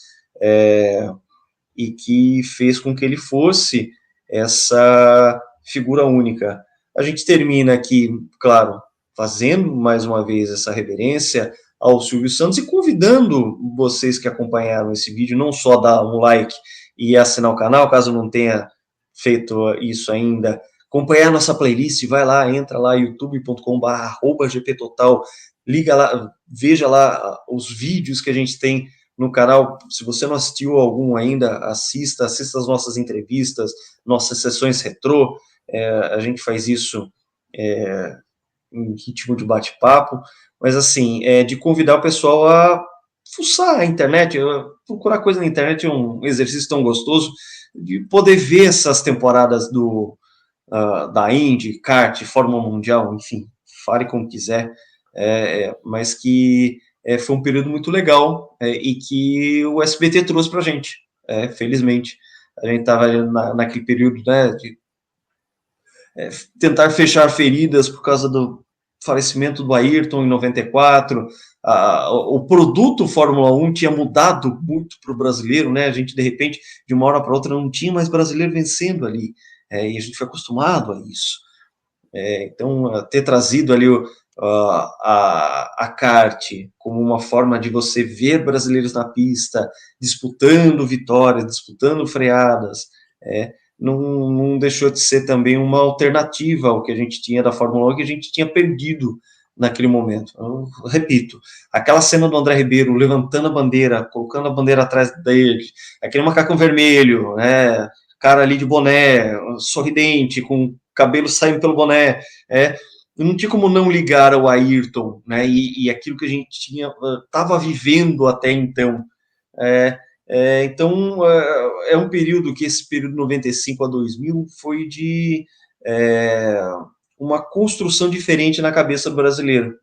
e que fez com que ele fosse essa figura única. A gente termina aqui, claro, fazendo mais uma vez essa reverência ao Silvio Santos e convidando vocês que acompanharam esse vídeo, não só dar um like e assinar o canal, caso não tenha feito isso ainda, acompanhar nossa playlist, vai lá, entra lá, youtube.com/gptotal, liga lá, veja lá os vídeos que a gente tem no canal. Se você não assistiu algum ainda, assista as nossas entrevistas, nossas sessões retrô, a gente faz isso em ritmo de bate-papo, mas assim, de convidar o pessoal a fuçar a internet, procurar coisa na internet é um exercício tão gostoso, de poder ver essas temporadas da Indy, kart, Fórmula Mundial, enfim, fale como quiser, mas que foi um período muito legal e que o SBT trouxe para a gente, felizmente. A gente estava naquele período, né, de tentar fechar feridas por causa falecimento do Ayrton em 94, o produto Fórmula 1 tinha mudado muito para o brasileiro, né? A gente, de repente, de uma hora para outra, não tinha mais brasileiro vencendo ali, e a gente foi acostumado a isso. Então, ter trazido ali a kart como uma forma de você ver brasileiros na pista, disputando vitórias, disputando freadas, não deixou de ser também uma alternativa ao que a gente tinha da Fórmula 1, que a gente tinha perdido naquele momento. Eu repito, aquela cena do André Ribeiro levantando a bandeira, colocando a bandeira atrás dele, aquele macacão vermelho, né, cara ali de boné, sorridente, com cabelo saindo pelo boné, não tinha como não ligar ao Ayrton, né, e aquilo que a gente estava vivendo até então. Então, é um período que esse período 95 a 2000 foi de uma construção diferente na cabeça do brasileiro,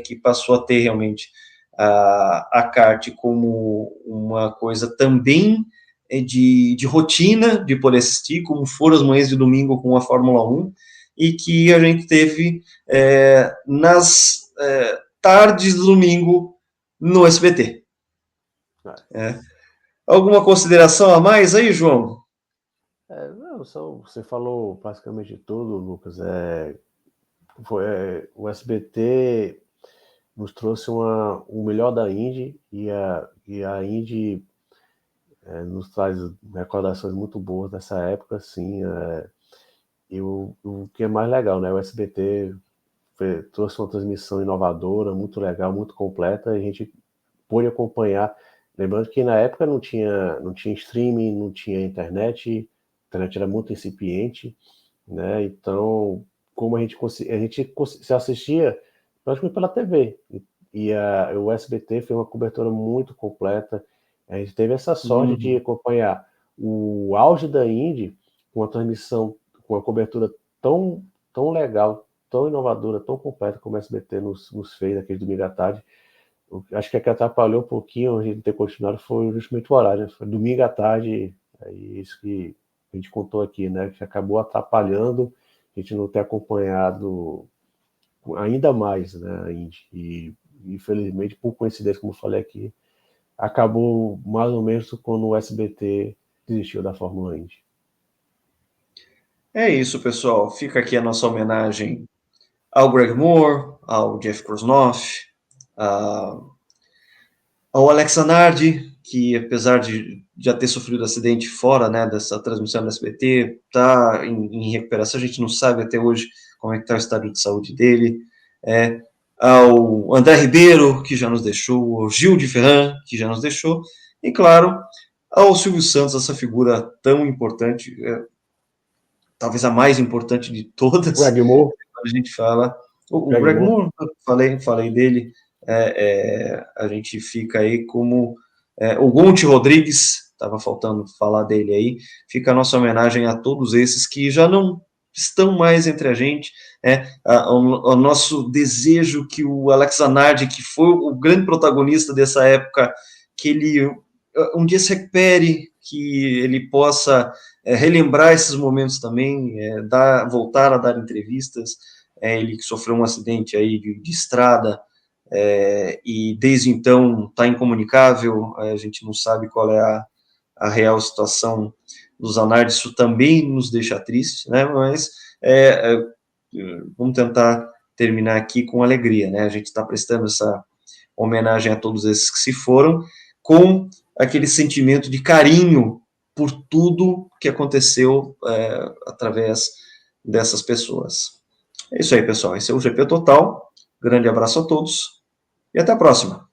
que passou a ter realmente a kart como uma coisa também de rotina, de poder assistir, como foram as manhãs de domingo com a Fórmula 1, e que a gente teve nas tardes do domingo no SBT. Alguma consideração a mais aí, João? Não, você falou basicamente tudo, Lucas. O SBT nos trouxe o melhor da Indy, e a Indy nos traz recordações muito boas dessa época, assim. E o que é mais legal, né? O SBT trouxe uma transmissão inovadora, muito legal, muito completa, e a gente pôde acompanhar. Lembrando que na época não tinha streaming, não tinha internet, a internet era muito incipiente, né? Então, como a gente se assistia praticamente pela TV, e o SBT fez uma cobertura muito completa. A gente teve essa sorte de acompanhar o auge da Indy com uma transmissão, com uma cobertura tão legal, tão inovadora, tão completa como o SBT nos fez naquele domingo à tarde. Acho que a que atrapalhou um pouquinho a gente ter continuado foi justamente o horário, né? Foi domingo à tarde, isso que a gente contou aqui, né? Que acabou atrapalhando a gente não ter acompanhado ainda mais, né? E infelizmente, por coincidência, como eu falei aqui, acabou mais ou menos quando o SBT desistiu da Fórmula Indy. É isso, pessoal. Fica aqui a nossa homenagem ao Greg Moore, ao Jeff Krosnoff, ao Alex Zanardi, que apesar de já ter sofrido acidente fora, né, dessa transmissão do SBT, está em recuperação, a gente não sabe até hoje como é que está o estado de saúde dele, ao André Ribeiro, que já nos deixou, ao Gil de Ferran, que já nos deixou, e claro, ao Silvio Santos, essa figura tão importante, talvez a mais importante de todas, Greg Moore. quando a gente fala. O Greg Moore, falei dele, a gente fica aí como o Gonti Rodrigues, estava faltando falar dele aí, fica a nossa homenagem a todos esses que já não estão mais entre a gente, o nosso desejo que o Alex Zanardi, que foi o grande protagonista dessa época, que ele um dia se recupere, que ele possa relembrar esses momentos também, voltar a dar entrevistas. Ele que sofreu um acidente aí de estrada, e desde então está incomunicável, a gente não sabe qual é a real situação do Zanardi, isso também nos deixa triste, né? Mas vamos tentar terminar aqui com alegria, né? A gente está prestando essa homenagem a todos esses que se foram, com aquele sentimento de carinho por tudo que aconteceu através dessas pessoas. É isso aí, pessoal. Esse é o GP Total. Grande abraço a todos e até a próxima.